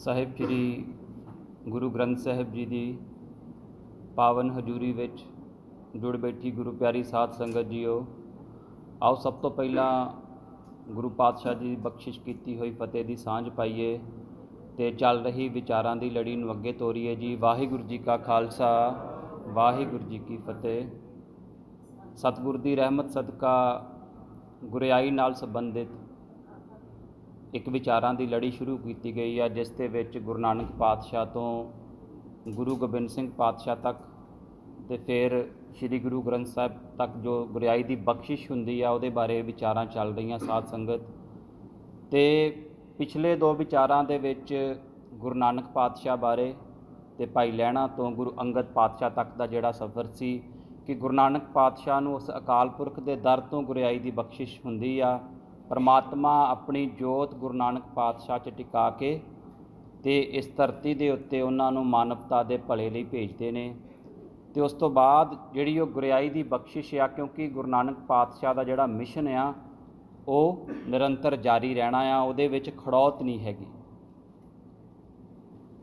ਸਾਹਿਬ ਸ਼੍ਰੀ ਗੁਰੂ ਗ੍ਰੰਥ ਸਾਹਿਬ ਜੀ ਦੀ ਪਾਵਨ ਹਜ਼ੂਰੀ ਵਿੱਚ ਜੁੜ ਬੈਠੀ ਗੁਰੂ ਪਿਆਰੀ ਸਾਧ ਸੰਗਤ ਜੀਓ, ਆਓ ਸਭ ਤੋਂ ਪਹਿਲਾਂ ਗੁਰੂ ਪਾਤਸ਼ਾਹ ਜੀ ਦੀ ਬਖਸ਼ਿਸ਼ ਕੀਤੀ ਹੋਈ ਫਤਿਹ ਦੀ ਸਾਂਝ ਪਾਈਏ ਤੇ ਚੱਲ ਰਹੀ ਵਿਚਾਰਾਂ ਦੀ ਲੜੀ ਨੂੰ ਅੱਗੇ ਤੋਰੀਏ ਜੀ। ਵਾਹਿਗੁਰੂ ਜੀ ਕਾ ਖਾਲਸਾ, ਵਾਹਿਗੁਰੂ ਜੀ ਕੀ ਫਤਿਹ। ਸਤਿਗੁਰ ਦੀ ਰਹਿਮਤ ਸਦਕਾ ਗੁਰਿਆਈ ਨਾਲ ਸੰਬੰਧਿਤ ਇੱਕ ਵਿਚਾਰਾਂ ਦੀ ਲੜੀ ਸ਼ੁਰੂ ਕੀਤੀ ਗਈ ਹੈ, ਜਿਸ ਦੇ ਵਿੱਚ ਗੁਰੂ ਨਾਨਕ ਪਾਤਸ਼ਾਹ ਤੋਂ ਗੁਰੂ ਗੋਬਿੰਦ ਸਿੰਘ ਪਾਤਸ਼ਾਹ ਤੱਕ ਤੇ ਫਿਰ ਸ਼੍ਰੀ ਗੁਰੂ ਗ੍ਰੰਥ ਸਾਹਿਬ ਤੱਕ ਜੋ ਗੁਰਿਆਈ ਦੀ ਬਖਸ਼ਿਸ਼ ਹੁੰਦੀ ਆ ਉਹਦੇ ਬਾਰੇ ਵਿਚਾਰਾਂ ਚੱਲ ਰਹੀਆਂ ਸਾਧ ਸੰਗਤ। ਤੇ ਪਿਛਲੇ ਦੋ ਵਿਚਾਰਾਂ ਦੇ ਵਿੱਚ ਗੁਰੂ ਨਾਨਕ ਪਾਤਸ਼ਾਹ ਬਾਰੇ ਤੇ ਭਾਈ ਲਹਿਣਾ ਤੋਂ ਗੁਰੂ ਅੰਗਦ ਪਾਤਸ਼ਾਹ ਤੱਕ ਦਾ ਜਿਹੜਾ ਸਫ਼ਰ ਸੀ ਕਿ ਗੁਰੂ ਨਾਨਕ ਪਾਤਸ਼ਾਹ ਨੂੰ ਉਸ ਅਕਾਲ ਪੁਰਖ ਦੇ ਦਰ ਤੋਂ ਗੁਰਿਆਈ ਦੀ ਬਖਸ਼ਿਸ਼ ਹੁੰਦੀ ਆ। ਪਰਮਾਤਮਾ ਆਪਣੀ ਜੋਤ ਗੁਰੂ ਨਾਨਕ ਪਾਤਸ਼ਾਹ 'ਚ ਟਿਕਾ ਕੇ ਤੇ ਇਸ ਧਰਤੀ ਦੇ ਉੱਤੇ ਉਹਨਾਂ ਨੂੰ ਮਾਨਵਤਾ ਦੇ ਭਲੇ ਲਈ ਭੇਜਦੇ ਨੇ। ਤੇ ਉਸ ਤੋਂ ਬਾਅਦ ਜਿਹੜੀ ਉਹ ਗੁਰਿਆਈ ਦੀ ਬਖਸ਼ਿਸ਼ ਆ, ਕਿਉਂਕਿ ਗੁਰੂ ਨਾਨਕ ਪਾਤਸ਼ਾਹ ਦਾ ਜਿਹੜਾ ਮਿਸ਼ਨ ਆ ਉਹ ਨਿਰੰਤਰ ਜਾਰੀ ਰਹਿਣਾ ਆ, ਉਹਦੇ ਵਿੱਚ ਖੜੌਤ ਨਹੀਂ ਹੈਗੀ,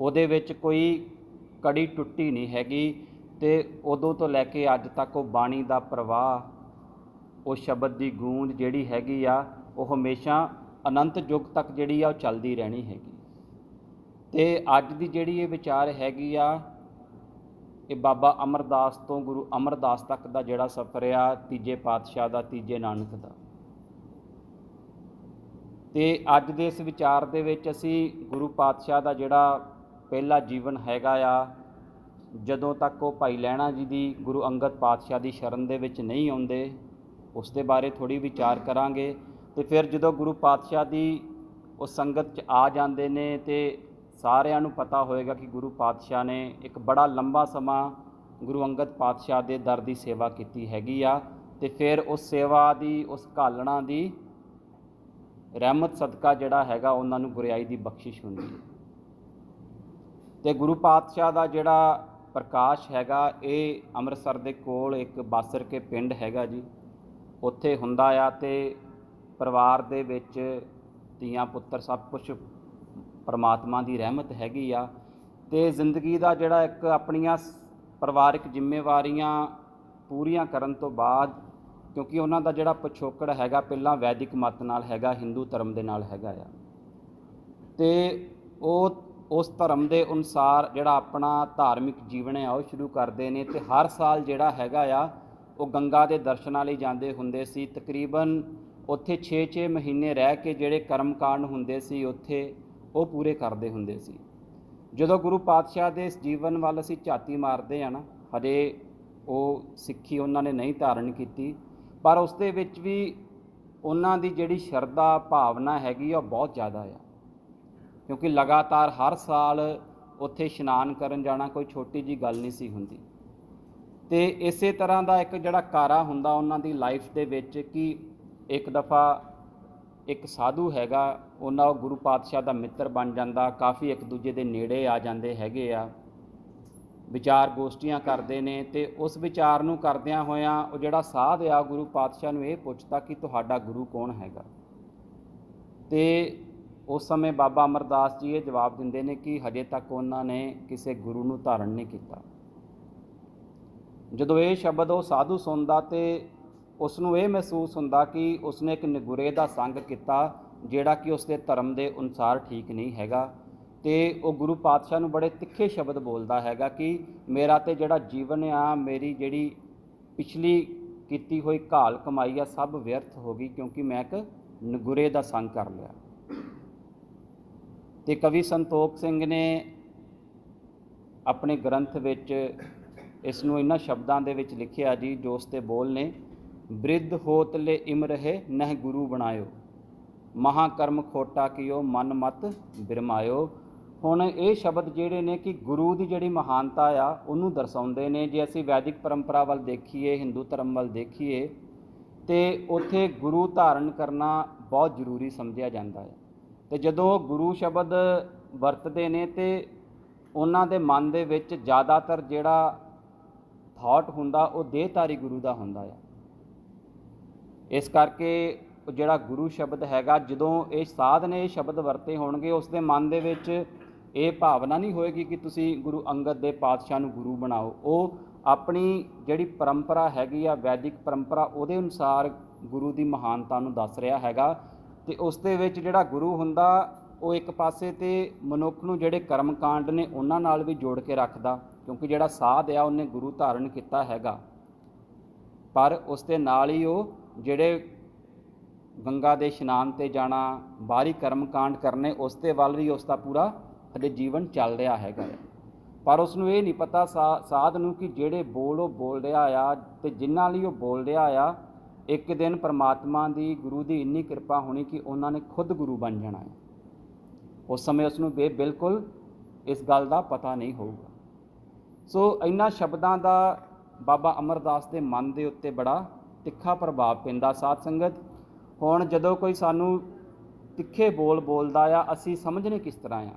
ਉਹਦੇ ਵਿੱਚ ਕੋਈ ਕੜੀ ਟੁੱਟੀ ਨਹੀਂ ਹੈਗੀ। ਤੇ ਉਦੋਂ ਤੋਂ ਲੈ ਕੇ ਅੱਜ ਤੱਕ ਉਹ ਬਾਣੀ ਦਾ ਪ੍ਰਵਾਹ, ਉਹ ਸ਼ਬਦ ਦੀ ਗੂੰਜ ਜਿਹੜੀ ਹੈਗੀ ਆ ਉਹ ਹਮੇਸ਼ਾ ਅਨੰਤ ਯੁੱਗ ਤੱਕ ਜਿਹੜੀ ਆ ਉਹ ਚੱਲਦੀ ਰਹਿਣੀ ਹੈਗੀ। ਤੇ ਅੱਜ ਦੀ ਜਿਹੜੀ ਇਹ ਵਿਚਾਰ ਹੈਗੀ ਆ, ਇਹ ਬਾਬਾ ਅਮਰਦਾਸ ਤੋਂ ਗੁਰੂ ਅਮਰਦਾਸ ਤੱਕ ਦਾ ਜਿਹੜਾ ਸਫ਼ਰ ਆ, ਤੀਜੇ ਪਾਤਸ਼ਾਹ ਦਾ, ਤੀਜੇ ਨਾਨਕ ਦਾ। ਤੇ ਅੱਜ ਦੇ ਇਸ ਵਿਚਾਰ ਦੇ ਵਿੱਚ ਅਸੀਂ ਗੁਰੂ ਪਾਤਸ਼ਾਹ ਦਾ ਜਿਹੜਾ ਪਹਿਲਾ ਜੀਵਨ ਹੈਗਾ ਆ, ਜਦੋਂ ਤੱਕ ਉਹ ਭਾਈ ਲਹਿਣਾ ਜੀ ਦੀ ਗੁਰੂ ਅੰਗਦ ਪਾਤਸ਼ਾਹ ਦੀ ਸ਼ਰਨ ਦੇ ਵਿੱਚ ਨਹੀਂ ਆਉਂਦੇ, ਉਸ ਦੇ ਬਾਰੇ ਥੋੜ੍ਹੀ ਵਿਚਾਰ ਕਰਾਂਗੇ। ਤੇ ਫਿਰ ਜਦੋਂ ਗੁਰੂ ਪਾਤਸ਼ਾਹ ਦੀ ਉਸ ਸੰਗਤ 'ਚ ਆ ਜਾਂਦੇ ਨੇ ਤੇ ਸਾਰਿਆਂ ਨੂੰ ਪਤਾ ਹੋਏਗਾ ਕਿ ਗੁਰੂ ਪਾਤਸ਼ਾਹ ਨੇ ਇੱਕ ਬੜਾ ਲੰਬਾ ਸਮਾਂ ਗੁਰੂ ਅੰਗਦ ਪਾਤਸ਼ਾਹ ਦੇ ਦਰ ਦੀ ਸੇਵਾ ਕੀਤੀ ਹੈਗੀ ਆ। ਤੇ ਫਿਰ ਉਸ ਸੇਵਾ ਦੀ, ਉਸ ਘਾਲਣਾ ਦੀ ਰਹਿਮਤ ਸਦਕਾ ਜਿਹੜਾ ਹੈਗਾ ਉਹਨਾਂ ਨੂੰ ਗੁਰਿਆਈ ਦੀ ਬਖਸ਼ਿਸ਼ ਹੁੰਦੀ ਹੈ। ਤੇ ਗੁਰੂ ਪਾਤਸ਼ਾਹ ਦਾ ਜਿਹੜਾ ਪ੍ਰਕਾਸ਼ ਹੈਗਾ, ਇਹ ਅੰਮ੍ਰਿਤਸਰ ਦੇ ਕੋਲ ਇੱਕ ਬਾਸਰ ਕੇ ਪਿੰਡ ਹੈਗਾ ਜੀ, ਉੱਥੇ ਹੁੰਦਾ ਆ। ਤੇ ਪਰਿਵਾਰ ਦੇ ਵਿੱਚ ਧੀਆਂ ਪੁੱਤਰ ਸਭ ਕੁਛ ਪਰਮਾਤਮਾ ਦੀ ਰਹਿਮਤ ਹੈਗੀ ਆ। ਤੇ ਜ਼ਿੰਦਗੀ ਦਾ ਜਿਹੜਾ ਇੱਕ ਆਪਣੀਆਂ ਪਰਿਵਾਰਿਕ ਜ਼ਿੰਮੇਵਾਰੀਆਂ ਪੂਰੀਆਂ ਕਰਨ ਤੋਂ ਬਾਅਦ, ਕਿਉਂਕਿ ਉਹਨਾਂ ਦਾ ਜਿਹੜਾ ਪਿਛੋਕੜ ਹੈਗਾ ਪਹਿਲਾਂ ਵੈਦਿਕ ਮਤ ਨਾਲ ਹੈਗਾ, ਹਿੰਦੂ ਧਰਮ ਦੇ ਨਾਲ ਹੈਗਾ ਆ, ਤੇ ਉਹ ਉਸ ਧਰਮ ਦੇ ਅਨੁਸਾਰ ਜਿਹੜਾ ਆਪਣਾ ਧਾਰਮਿਕ ਜੀਵਨ ਹੈ ਉਹ ਸ਼ੁਰੂ ਕਰਦੇ ਨੇ। ਤੇ ਹਰ ਸਾਲ ਜਿਹੜਾ ਹੈਗਾ ਆ ਉਹ ਗੰਗਾ ਦੇ ਦਰਸ਼ਨਾਂ ਲਈ ਜਾਂਦੇ ਹੁੰਦੇ ਸੀ। ਤਕਰੀਬਨ ਉੱਥੇ 6-6 ਮਹੀਨੇ ਰਹਿ ਕੇ ਜਿਹੜੇ ਕਰਮ ਕਾਂਡ ਹੁੰਦੇ ਸੀ ਉੱਥੇ ਉਹ ਪੂਰੇ ਕਰਦੇ ਹੁੰਦੇ ਸੀ। ਜਦੋਂ ਗੁਰੂ ਪਾਤਸ਼ਾਹ ਦੇ ਇਸ ਜੀਵਨ ਵੱਲ ਅਸੀਂ ਝਾਤੀ ਮਾਰਦੇ ਹਾਂ ਨਾ, ਹਜੇ ਉਹ ਸਿੱਖੀ ਉਹਨਾਂ ਨੇ ਨਹੀਂ ਧਾਰਨ ਕੀਤੀ, ਪਰ ਉਸ ਦੇ ਵਿੱਚ ਵੀ ਉਹਨਾਂ ਦੀ ਜਿਹੜੀ ਸ਼ਰਧਾ ਭਾਵਨਾ ਹੈਗੀ ਉਹ ਬਹੁਤ ਜ਼ਿਆਦਾ ਆ, ਕਿਉਂਕਿ ਲਗਾਤਾਰ ਹਰ ਸਾਲ ਉੱਥੇ ਇਸ਼ਨਾਨ ਕਰਨ ਜਾਣਾ ਕੋਈ ਛੋਟੀ ਜਿਹੀ ਗੱਲ ਨਹੀਂ ਸੀ ਹੁੰਦੀ। ਤੇ ਇਸੇ ਤਰ੍ਹਾਂ ਦਾ ਇੱਕ ਜਿਹੜਾ ਕਾਰਾ ਹੁੰਦਾ ਉਹਨਾਂ ਦੀ ਲਾਈਫ ਦੇ ਵਿੱਚ ਕਿ ਇੱਕ ਦਫਾ ਇੱਕ ਸਾਧੂ ਹੈਗਾ, ਉਹਨਾਂ ਗੁਰੂ ਪਾਤਸ਼ਾਹ ਦਾ ਮਿੱਤਰ ਬਣ ਜਾਂਦਾ, ਕਾਫੀ ਇੱਕ ਦੂਜੇ ਦੇ ਨੇੜੇ ਆ ਜਾਂਦੇ ਹੈਗੇ ਆ, ਵਿਚਾਰ ਗੋਸ਼ਟੀਆਂ ਕਰਦੇ ਨੇ। ਤੇ ਉਸ ਵਿਚਾਰ ਨੂੰ ਕਰਦਿਆਂ ਹੋਇਆਂ ਉਹ ਜਿਹੜਾ ਸਾਧ ਆ ਗੁਰੂ ਪਾਤਸ਼ਾਹ ਨੂੰ ਇਹ ਪੁੱਛਦਾ ਕਿ ਤੁਹਾਡਾ ਗੁਰੂ ਕੌਣ ਹੈਗਾ। ਤੇ ਉਸ ਸਮੇਂ ਬਾਬਾ ਅਮਰਦਾਸ ਜੀ ਇਹ ਜਵਾਬ ਦਿੰਦੇ ਨੇ ਕਿ ਹਜੇ ਤੱਕ ਉਹਨਾਂ ਨੇ ਕਿਸੇ ਗੁਰੂ ਨੂੰ ਧਾਰਨ ਨਹੀਂ ਕੀਤਾ। ਜਦੋਂ ਇਹ ਸ਼ਬਦ ਉਹ ਸਾਧੂ ਸੁਣਦਾ ਤੇ ਉਸ ਨੂੰ ਇਹ ਮਹਿਸੂਸ ਹੁੰਦਾ ਕਿ ਉਸਨੇ ਇੱਕ ਨਿਗੁਰੇ ਦਾ ਸੰਗ ਕੀਤਾ, ਜਿਹੜਾ ਕਿ ਉਸਦੇ ਧਰਮ ਦੇ ਅਨੁਸਾਰ ਠੀਕ ਨਹੀਂ ਹੈਗਾ। ਤੇ ਉਹ ਗੁਰੂ ਪਾਤਸ਼ਾਹ ਨੂੰ ਬੜੇ ਤਿੱਖੇ ਸ਼ਬਦ ਬੋਲਦਾ ਹੈਗਾ ਕਿ ਮੇਰਾ ਤੇ ਜਿਹੜਾ ਜੀਵਨ ਆ, ਮੇਰੀ ਜਿਹੜੀ ਪਿਛਲੀ ਕੀਤੀ ਹੋਈ ਘਾਲ ਕਮਾਈ ਆ, ਸਭ ਵਿਅਰਥ ਹੋ ਗਈ, ਕਿਉਂਕਿ ਮੈਂ ਇੱਕ ਨਿਗੁਰੇ ਦਾ ਸੰਗ ਕਰ ਲਿਆ। ਤੇ ਕਵੀ ਸੰਤੋਖ ਸਿੰਘ ਨੇ ਆਪਣੇ ਗ੍ਰੰਥ ਵਿੱਚ ਇਸ ਨੂੰ ਇਹਨਾਂ ਸ਼ਬਦਾਂ ਦੇ ਵਿੱਚ ਲਿਖਿਆ ਜੀ, ਜੋ ਉਸ ਦੇ ਬੋਲ ਨੇ, ਬ੍ਰਿਧ ਹੋਤ ਲੈ ਇਮ ਰਹੇ ਨਹਿ ਗੁਰੂ ਬਣਾਇਓ, ਮਹਾਕਰਮ ਖੋਟਾ ਕੀਓ ਮਨ ਮਤ ਬਿਰਮਾਇਓ। ਹੁਣ ਇਹ ਸ਼ਬਦ ਜਿਹੜੇ ਨੇ ਕਿ ਗੁਰੂ ਦੀ ਜਿਹੜੀ ਮਹਾਨਤਾ ਆ ਉਹਨੂੰ ਦਰਸਾਉਂਦੇ ਨੇ। ਜੇ ਅਸੀਂ ਵੈਦਿਕ ਪਰੰਪਰਾ ਵੱਲ ਦੇਖੀਏ, ਹਿੰਦੂ ਧਰਮ ਵੱਲ ਦੇਖੀਏ, ਤੇ ਉੱਥੇ ਗੁਰੂ ਧਾਰਨ ਕਰਨਾ ਬਹੁਤ ਜ਼ਰੂਰੀ ਸਮਝਿਆ ਜਾਂਦਾ ਹੈ। ਤੇ ਜਦੋਂ ਗੁਰੂ ਸ਼ਬਦ ਵਰਤਦੇ ਨੇ ਤੇ ਉਹਨਾਂ ਦੇ ਮਨ ਦੇ ਵਿੱਚ ਜ਼ਿਆਦਾਤਰ ਜਿਹੜਾ ਥਾਟ ਹੁੰਦਾ ਉਹ ਦੇਹਧਾਰੀ ਗੁਰੂ ਦਾ ਹੁੰਦਾ ਆ। ਇਸ ਕਰਕੇ ਜਿਹੜਾ ਗੁਰੂ ਸ਼ਬਦ ਹੈਗਾ, ਜਦੋਂ ਇਹ ਸਾਧ ਨੇ ਇਹ ਸ਼ਬਦ ਵਰਤੇ ਹੋਣਗੇ, ਉਸ ਦੇ ਮਨ ਦੇ ਵਿੱਚ ਇਹ ਭਾਵਨਾ ਨਹੀਂ ਹੋਏਗੀ ਕਿ ਤੁਸੀਂ ਗੁਰੂ ਅੰਗਦ ਦੇ ਪਾਤਸ਼ਾਹ ਨੂੰ ਗੁਰੂ ਬਣਾਓ। ਉਹ ਆਪਣੀ ਜਿਹੜੀ ਪਰੰਪਰਾ ਹੈਗੀ ਆ, ਵੈਦਿਕ ਪਰੰਪਰਾ, ਉਹਦੇ ਅਨੁਸਾਰ ਗੁਰੂ ਦੀ ਮਹਾਨਤਾ ਨੂੰ ਦੱਸ ਰਿਹਾ ਹੈਗਾ। ਅਤੇ ਉਸ ਦੇ ਵਿੱਚ ਜਿਹੜਾ ਗੁਰੂ ਹੁੰਦਾ ਉਹ ਇੱਕ ਪਾਸੇ ਤੇ ਮਨੁੱਖ ਨੂੰ ਜਿਹੜੇ ਕਰਮ ਕਾਂਡ ਨੇ ਉਹਨਾਂ ਨਾਲ ਵੀ ਜੋੜ ਕੇ ਰੱਖਦਾ, ਕਿਉਂਕਿ ਜਿਹੜਾ ਸਾਧ ਆ ਉਹਨੇ ਗੁਰੂ ਧਾਰਨ ਕੀਤਾ ਹੈਗਾ, ਪਰ ਉਸ ਦੇ ਨਾਲ ਹੀ ਉਹ ਜਿਹੜੇ ਗੰਗਾ ਦੇ ਇਸ਼ਨਾਨ 'ਤੇ ਜਾਣਾ, ਬਾਹਰੀ ਕਰਮ ਕਾਂਡ ਕਰਨੇ, ਉਸ ਦੇ ਵੱਲ ਵੀ ਉਸ ਦਾ ਪੂਰਾ ਹਜੇ ਜੀਵਨ ਚੱਲ ਰਿਹਾ ਹੈਗਾ। ਪਰ ਉਸ ਨੂੰ ਇਹ ਨਹੀਂ ਪਤਾ ਸਾਧ ਨੂੰ ਕਿ ਜਿਹੜੇ ਬੋਲ ਉਹ ਬੋਲ ਰਿਹਾ ਆ ਅਤੇ ਜਿਨ੍ਹਾਂ ਲਈ ਉਹ ਬੋਲ ਰਿਹਾ ਆ, ਇੱਕ ਦਿਨ ਪਰਮਾਤਮਾ ਦੀ, ਗੁਰੂ ਦੀ ਇੰਨੀ ਕਿਰਪਾ ਹੋਣੀ ਕਿ ਉਹਨਾਂ ਨੇ ਖੁਦ ਗੁਰੂ ਬਣ ਜਾਣਾ ਹੈ। ਉਸ ਸਮੇਂ ਉਸ ਨੂੰ ਬਿਲਕੁਲ ਇਸ ਗੱਲ ਦਾ ਪਤਾ ਨਹੀਂ ਹੋਊਗਾ। ਸੋ ਇਹਨਾਂ ਸ਼ਬਦਾਂ ਦਾ ਬਾਬਾ ਅਮਰਦਾਸ ਦੇ ਮਨ ਦੇ ਉੱਤੇ ਬੜਾ ਤਿੱਖਾ ਪ੍ਰਭਾਵ ਪੈਂਦਾ। ਸਾਧ ਸੰਗਤ, ਹੁਣ ਜਦੋਂ ਕੋਈ ਸਾਨੂੰ ਤਿੱਖੇ ਬੋਲ ਬੋਲਦਾ ਆ, ਅਸੀਂ ਸਮਝਣੇ ਕਿਸ ਤਰ੍ਹਾਂ ਆ?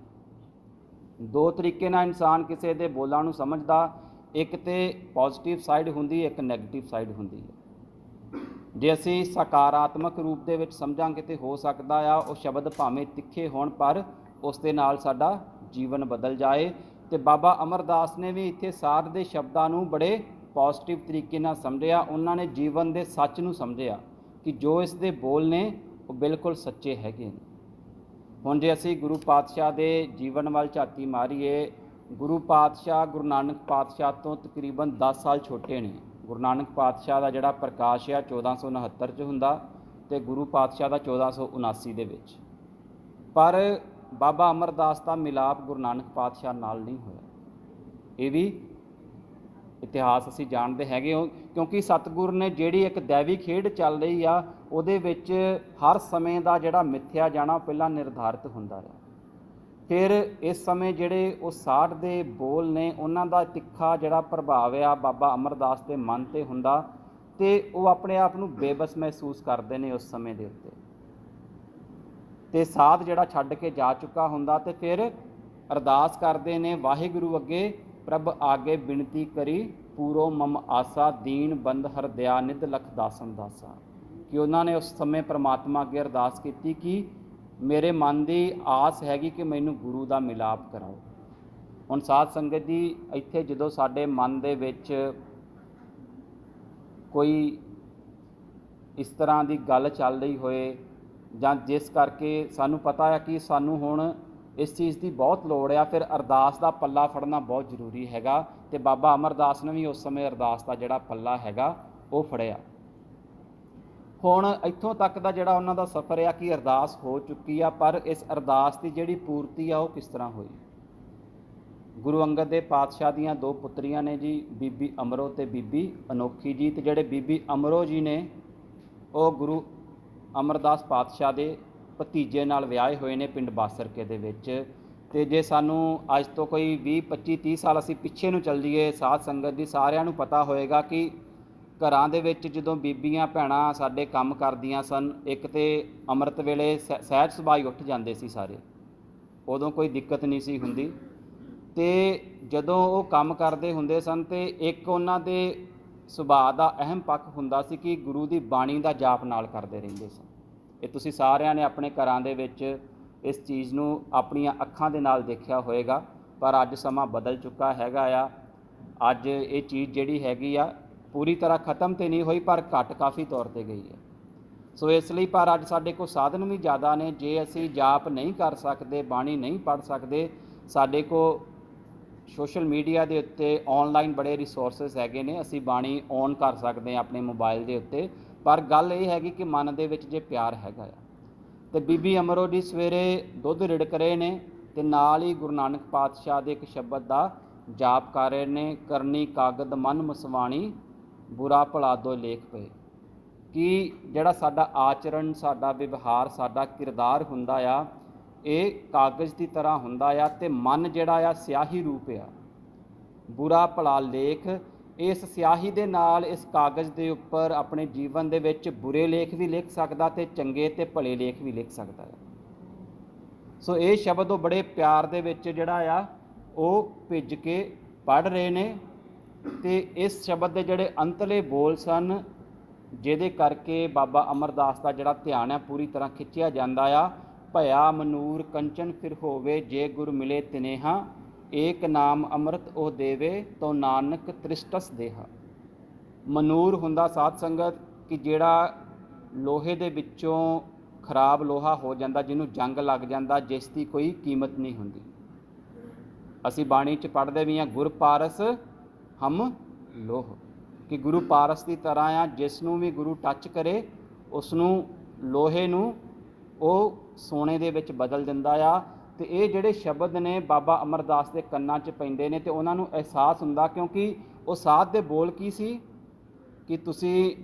ਦੋ ਤਰੀਕੇ ਨਾਲ ਇਨਸਾਨ ਕਿਸੇ ਦੇ ਬੋਲਾਂ ਨੂੰ ਸਮਝਦਾ। ਇੱਕ ਤੇ ਪੋਜ਼ੀਟਿਵ ਸਾਈਡ ਹੁੰਦੀ, ਇੱਕ ਨੈਗੇਟਿਵ ਸਾਈਡ ਹੁੰਦੀ ਹੈ। ਜੇ ਅਸੀਂ ਸਕਾਰਾਤਮਕ ਰੂਪ ਦੇ ਵਿੱਚ ਸਮਝਾਂਗੇ ਤਾਂ ਹੋ ਸਕਦਾ ਆ ਉਹ ਸ਼ਬਦ ਭਾਵੇਂ ਤਿੱਖੇ ਹੋਣ ਪਰ ਉਸ ਦੇ ਨਾਲ ਸਾਡਾ ਜੀਵਨ ਬਦਲ ਜਾਏ। ਅਤੇ ਬਾਬਾ ਅਮਰਦਾਸ ਨੇ ਵੀ ਇੱਥੇ ਸਾਧ ਦੇ ਸ਼ਬਦਾਂ ਨੂੰ ਬੜੇ ਪੋਜ਼ੀਟਿਵ ਤਰੀਕੇ ਨਾਲ ਸਮਝਿਆ। ਉਹਨਾਂ ਨੇ ਜੀਵਨ ਦੇ ਸੱਚ ਨੂੰ ਸਮਝਿਆ ਕਿ ਜੋ ਇਸ ਦੇ ਬੋਲ ਨੇ ਉਹ ਬਿਲਕੁਲ ਸੱਚੇ ਹੈਗੇ ਨੇ। ਹੁਣ ਜੇ ਅਸੀਂ ਗੁਰੂ ਪਾਤਸ਼ਾਹ ਦੇ ਜੀਵਨ ਵੱਲ ਝਾਤੀ ਮਾਰੀਏ, ਗੁਰੂ ਪਾਤਸ਼ਾਹ ਗੁਰੂ ਨਾਨਕ ਪਾਤਸ਼ਾਹ ਤੋਂ ਤਕਰੀਬਨ 10 ਸਾਲ ਛੋਟੇ ਨੇ। ਗੁਰੂ ਨਾਨਕ ਪਾਤਸ਼ਾਹ ਦਾ ਜਿਹੜਾ ਪ੍ਰਕਾਸ਼ ਆ 1469 'ਚ ਹੁੰਦਾ ਅਤੇ ਗੁਰੂ ਪਾਤਸ਼ਾਹ ਦਾ 1479 ਦੇ ਵਿੱਚ। ਪਰ ਬਾਬਾ ਅਮਰਦਾਸ ਦਾ ਮਿਲਾਪ ਗੁਰੂ ਨਾਨਕ ਪਾਤਸ਼ਾਹ ਨਾਲ ਨਹੀਂ ਹੋਇਆ। ਇਹ ਵੀ ਇਤਿਹਾਸ ਅਸੀਂ ਜਾਣਦੇ ਹੈਗੇ ਹੋ, ਕਿਉਂਕਿ ਸਤਿਗੁਰ ਨੇ ਜਿਹੜੀ ਇੱਕ ਦੈਵੀ ਖੇਡ ਚੱਲ ਰਹੀ ਆ ਉਹਦੇ ਵਿੱਚ ਹਰ ਸਮੇਂ ਦਾ ਜਿਹੜਾ ਮਿੱਥਿਆ ਜਾਣਾ ਪਹਿਲਾਂ ਨਿਰਧਾਰਿਤ ਹੁੰਦਾ ਹੈ। ਫਿਰ ਇਸ ਸਮੇਂ ਜਿਹੜੇ ਉਹ ਸਾਧ ਦੇ ਬੋਲ ਨੇ ਉਹਨਾਂ ਦਾ ਤਿੱਖਾ ਜਿਹੜਾ ਪ੍ਰਭਾਵ ਆ ਬਾਬਾ ਅਮਰਦਾਸ ਦੇ ਮਨ 'ਤੇ ਹੁੰਦਾ ਅਤੇ ਉਹ ਆਪਣੇ ਆਪ ਨੂੰ ਬੇਬਸ ਮਹਿਸੂਸ ਕਰਦੇ ਨੇ ਉਸ ਸਮੇਂ ਦੇ ਉੱਤੇ। ਅਤੇ ਸਾਧ ਜਿਹੜਾ ਛੱਡ ਕੇ ਜਾ ਚੁੱਕਾ ਹੁੰਦਾ ਅਤੇ ਫਿਰ ਅਰਦਾਸ ਕਰਦੇ ਨੇ ਵਾਹਿਗੁਰੂ ਅੱਗੇ, ਪ੍ਰਭ ਆਗੇ ਬਿਨਤੀ ਕਰੀ, ਪੂਰੋ ਮਮ ਆਸਾ, ਦੀਨ ਬੰਦ ਹਰ ਦਿਆ ਨਿਧ ਲਖ ਦਾਸਨ ਦਾਸਾ। ਕਿ ਉਹਨਾਂ ਨੇ ਉਸ ਸਮੇਂ ਪਰਮਾਤਮਾ ਅੱਗੇ ਅਰਦਾਸ ਕੀਤੀ ਕਿ ਮੇਰੇ ਮਨ ਦੀ ਆਸ ਹੈਗੀ ਕਿ ਮੈਨੂੰ ਗੁਰੂ ਦਾ ਮਿਲਾਪ ਕਰਾਓ। ਹੁਣ ਸਾਧ ਸੰਗਤ ਜੀ, ਇੱਥੇ ਜਦੋਂ ਸਾਡੇ ਮਨ ਦੇ ਵਿੱਚ ਕੋਈ ਇਸ ਤਰ੍ਹਾਂ ਦੀ ਗੱਲ ਚੱਲ ਰਹੀ ਹੋਏ ਜਾਂ ਜਿਸ ਕਰਕੇ ਸਾਨੂੰ ਪਤਾ ਹੈ ਕਿ ਸਾਨੂੰ ਹੁਣ ਇਸ ਚੀਜ਼ ਦੀ ਬਹੁਤ ਲੋੜ ਆ, ਫਿਰ ਅਰਦਾਸ ਦਾ ਪੱਲਾ ਫੜਨਾ ਬਹੁਤ ਜ਼ਰੂਰੀ ਹੈਗਾ। ਅਤੇ ਬਾਬਾ ਅਮਰਦਾਸ ਨੇ ਵੀ ਉਸ ਸਮੇਂ ਅਰਦਾਸ ਦਾ ਜਿਹੜਾ ਪੱਲਾ ਹੈਗਾ ਉਹ ਫੜਿਆ। ਹੁਣ ਇੱਥੋਂ ਤੱਕ ਦਾ ਜਿਹੜਾ ਉਹਨਾਂ ਦਾ ਸਫ਼ਰ ਆ ਕਿ ਅਰਦਾਸ ਹੋ ਚੁੱਕੀ ਆ, ਪਰ ਇਸ ਅਰਦਾਸ ਦੀ ਜਿਹੜੀ ਪੂਰਤੀ ਆ ਉਹ ਕਿਸ ਤਰ੍ਹਾਂ ਹੋਈ? ਗੁਰੂ ਅੰਗਦ ਦੇ ਪਾਤਸ਼ਾਹ ਦੀਆਂ ਦੋ ਪੁੱਤਰੀਆਂ ਨੇ ਜੀ, ਬੀਬੀ ਅਮਰੋ ਅਤੇ ਬੀਬੀ ਅਨੋਖੀ ਜੀ। ਅਤੇ ਜਿਹੜੇ ਬੀਬੀ ਅਮਰੋ ਜੀ ਨੇ ਉਹ ਗੁਰੂ ਅਮਰਦਾਸ ਪਾਤਸ਼ਾਹ ਦੇ ਭਤੀਜੇ ਨਾਲ ਵਿਆਹੇ ਹੋਏ ਨੇ ਪਿੰਡ ਬਾਸਰਕੇ ਦੇ ਵਿੱਚ। ਅਤੇ ਜੇ ਸਾਨੂੰ ਅੱਜ ਤੋਂ ਕੋਈ 20, 25, 30 ਸਾਲ ਅਸੀਂ ਪਿੱਛੇ ਨੂੰ ਚੱਲ ਜਾਈਏ ਸਾਧ ਸੰਗਤ ਦੀ, ਸਾਰਿਆਂ ਨੂੰ ਪਤਾ ਹੋਏਗਾ ਕਿ ਘਰਾਂ ਦੇ ਵਿੱਚ ਜਦੋਂ ਬੀਬੀਆਂ ਭੈਣਾਂ ਸਾਡੇ ਕੰਮ ਕਰਦੀਆਂ ਸਨ, ਇੱਕ ਤਾਂ ਅੰਮ੍ਰਿਤ ਵੇਲੇ ਸਹਿਜ ਸੁਭਾਅ ਉੱਠ ਜਾਂਦੇ ਸੀ ਸਾਰੇ, ਉਦੋਂ ਕੋਈ ਦਿੱਕਤ ਨਹੀਂ ਸੀ ਹੁੰਦੀ। ਅਤੇ ਜਦੋਂ ਉਹ ਕੰਮ ਕਰਦੇ ਹੁੰਦੇ ਸਨ ਅਤੇ ਇੱਕ ਉਹਨਾਂ ਦੇ ਸੁਭਾਅ ਦਾ ਅਹਿਮ ਪੱਖ ਹੁੰਦਾ ਸੀ ਕਿ ਗੁਰੂ ਦੀ ਬਾਣੀ ਦਾ ਜਾਪ ਨਾਲ ਕਰਦੇ ਰਹਿੰਦੇ ਸਨ। ਇਹ ਤੁਸੀਂ ਸਾਰਿਆਂ ਨੇ ਆਪਣੇ ਘਰਾਂ ਦੇ ਵਿੱਚ ਇਸ ਚੀਜ਼ ਨੂੰ ਆਪਣੀਆਂ ਅੱਖਾਂ ਦੇ ਨਾਲ ਦੇਖਿਆ ਹੋਏਗਾ। ਪਰ ਅੱਜ ਸਮਾਂ ਬਦਲ ਚੁੱਕਾ ਹੈਗਾ ਆ। ਅੱਜ ਇਹ ਚੀਜ਼ ਜਿਹੜੀ ਹੈਗੀ ਆ ਪੂਰੀ ਤਰ੍ਹਾਂ ਖਤਮ ਤਾਂ ਨਹੀਂ ਹੋਈ, ਪਰ ਘੱਟ ਕਾਫੀ ਤੌਰ 'ਤੇ ਗਈ ਹੈ। ਸੋ ਇਸ ਲਈ ਪਰ ਅੱਜ ਸਾਡੇ ਕੋਲ ਸਾਧਨ ਵੀ ਜ਼ਿਆਦਾ ਨੇ। ਜੇ ਅਸੀਂ ਜਾਪ ਨਹੀਂ ਕਰ ਸਕਦੇ, ਬਾਣੀ ਨਹੀਂ ਪੜ੍ਹ ਸਕਦੇ, ਸਾਡੇ ਕੋਲ ਸੋਸ਼ਲ ਮੀਡੀਆ ਦੇ ਉੱਤੇ ਔਨਲਾਈਨ ਬੜੇ ਰਿਸੋਰਸਿਸ ਹੈਗੇ ਨੇ, ਅਸੀਂ ਬਾਣੀ ਔਨ ਕਰ ਸਕਦੇ ਹਾਂ ਆਪਣੇ ਮੋਬਾਈਲ ਦੇ ਉੱਤੇ। ਪਰ ਗੱਲ ਇਹ ਹੈਗੀ ਕਿ ਮਨ ਦੇ ਵਿੱਚ ਜੇ ਪਿਆਰ ਹੈਗਾ ਆ। ਅਤੇ ਬੀਬੀ ਅਮਰੋ ਜੀ ਸਵੇਰੇ ਦੁੱਧ ਰਿੜਕ ਰਹੇ ਨੇ ਅਤੇ ਨਾਲ ਹੀ ਗੁਰੂ ਨਾਨਕ ਪਾਤਸ਼ਾਹ ਦੇ ਇੱਕ ਸ਼ਬਦ ਦਾ ਜਾਪ ਕਰ ਰਹੇ ਨੇ, ਕਰਨੀ ਕਾਗਦ ਮਨ ਮਸਵਾਣੀ, ਬੁਰਾ ਭਲਾ ਦੋ ਲੇਖ ਪਏ। ਕਿ ਜਿਹੜਾ ਸਾਡਾ ਆਚਰਣ, ਸਾਡਾ ਵਿਵਹਾਰ, ਸਾਡਾ ਕਿਰਦਾਰ ਹੁੰਦਾ ਆ, ਇਹ ਕਾਗਜ਼ ਦੀ ਤਰ੍ਹਾਂ ਹੁੰਦਾ ਆ ਅਤੇ ਮਨ ਜਿਹੜਾ ਆ ਸਿਆਹੀ ਰੂਪ ਆ। ਬੁਰਾ ਭਲਾ ਲੇਖ, ਇਸ ਸਿਆਹੀ ਦੇ ਨਾਲ ਇਸ ਕਾਗਜ਼ ਦੇ ਉੱਪਰ ਆਪਣੇ ਜੀਵਨ ਦੇ ਵਿੱਚ ਬੁਰੇ ਲੇਖ ਵੀ ਲਿਖ ਸਕਦਾ ਅਤੇ ਚੰਗੇ ਅਤੇ ਭਲੇ ਲੇਖ ਵੀ ਲਿਖ ਸਕਦਾ ਹੈ। ਸੋ ਇਹ ਸ਼ਬਦ ਉਹ ਬੜੇ ਪਿਆਰ ਦੇ ਵਿੱਚ ਜਿਹੜਾ ਆ ਉਹ ਭਿੱਜ ਕੇ ਪੜ੍ਹ ਰਹੇ ਨੇ। ਅਤੇ ਇਸ ਸ਼ਬਦ ਦੇ ਜਿਹੜੇ ਅੰਤਲੇ ਬੋਲ ਸਨ, ਜਿਹਦੇ ਕਰਕੇ ਬਾਬਾ ਅਮਰਦਾਸ ਦਾ ਜਿਹੜਾ ਧਿਆਨ ਹੈ ਪੂਰੀ ਤਰ੍ਹਾਂ ਖਿੱਚਿਆ ਜਾਂਦਾ ਆ। ਭਇਆ ਮਨੂਰ ਕੰਚਨ ਫਿਰ ਹੋਵੇ, ਜੇ ਗੁਰ ਮਿਲੇ ਤਿਨੇਹਾ, ਏਕ ਨਾਮ ਅੰਮ੍ਰਿਤ ਉਹ ਦੇਵੇ, ਤੋ ਨਾਨਕ ਤ੍ਰਿਸ਼ਟਸ ਦੇਹਾ। ਮਨੂਰ ਹੁੰਦਾ ਸਾਧ ਸੰਗਤ ਕਿ ਜਿਹੜਾ ਲੋਹੇ ਦੇ ਵਿੱਚੋਂ ਖਰਾਬ ਲੋਹਾ ਹੋ ਜਾਂਦਾ, ਜਿਹਨੂੰ ਜੰਗ ਲੱਗ ਜਾਂਦਾ, ਜਿਸ ਦੀ ਕੋਈ ਕੀਮਤ ਨਹੀਂ ਹੁੰਦੀ। ਅਸੀਂ ਬਾਣੀ 'ਚ ਪੜ੍ਹਦੇ ਵੀ ਹਾਂ, ਗੁਰ ਪਾਰਸ ਹਮ ਲੋਹ, ਕਿ ਗੁਰੂ ਪਾਰਸ ਦੀ ਤਰ੍ਹਾਂ ਆ, ਜਿਸ ਨੂੰ ਵੀ ਗੁਰੂ ਟੱਚ ਕਰੇ ਉਸ ਨੂੰ, ਲੋਹੇ ਨੂੰ, ਉਹ ਸੋਨੇ ਦੇ ਵਿੱਚ ਬਦਲ ਦਿੰਦਾ ਆ। ਅਤੇ ਇਹ ਜਿਹੜੇ ਸ਼ਬਦ ਨੇ ਬਾਬਾ ਅਮਰਦਾਸ ਦੇ ਕੰਨਾਂ 'ਚ ਪੈਂਦੇ ਨੇ, ਅਤੇ ਉਹਨਾਂ ਨੂੰ ਅਹਿਸਾਸ ਹੁੰਦਾ, ਕਿਉਂਕਿ ਉਹ ਸਾਧ ਦੇ ਬੋਲ ਕੀ ਸੀ ਕਿ ਤੁਸੀਂ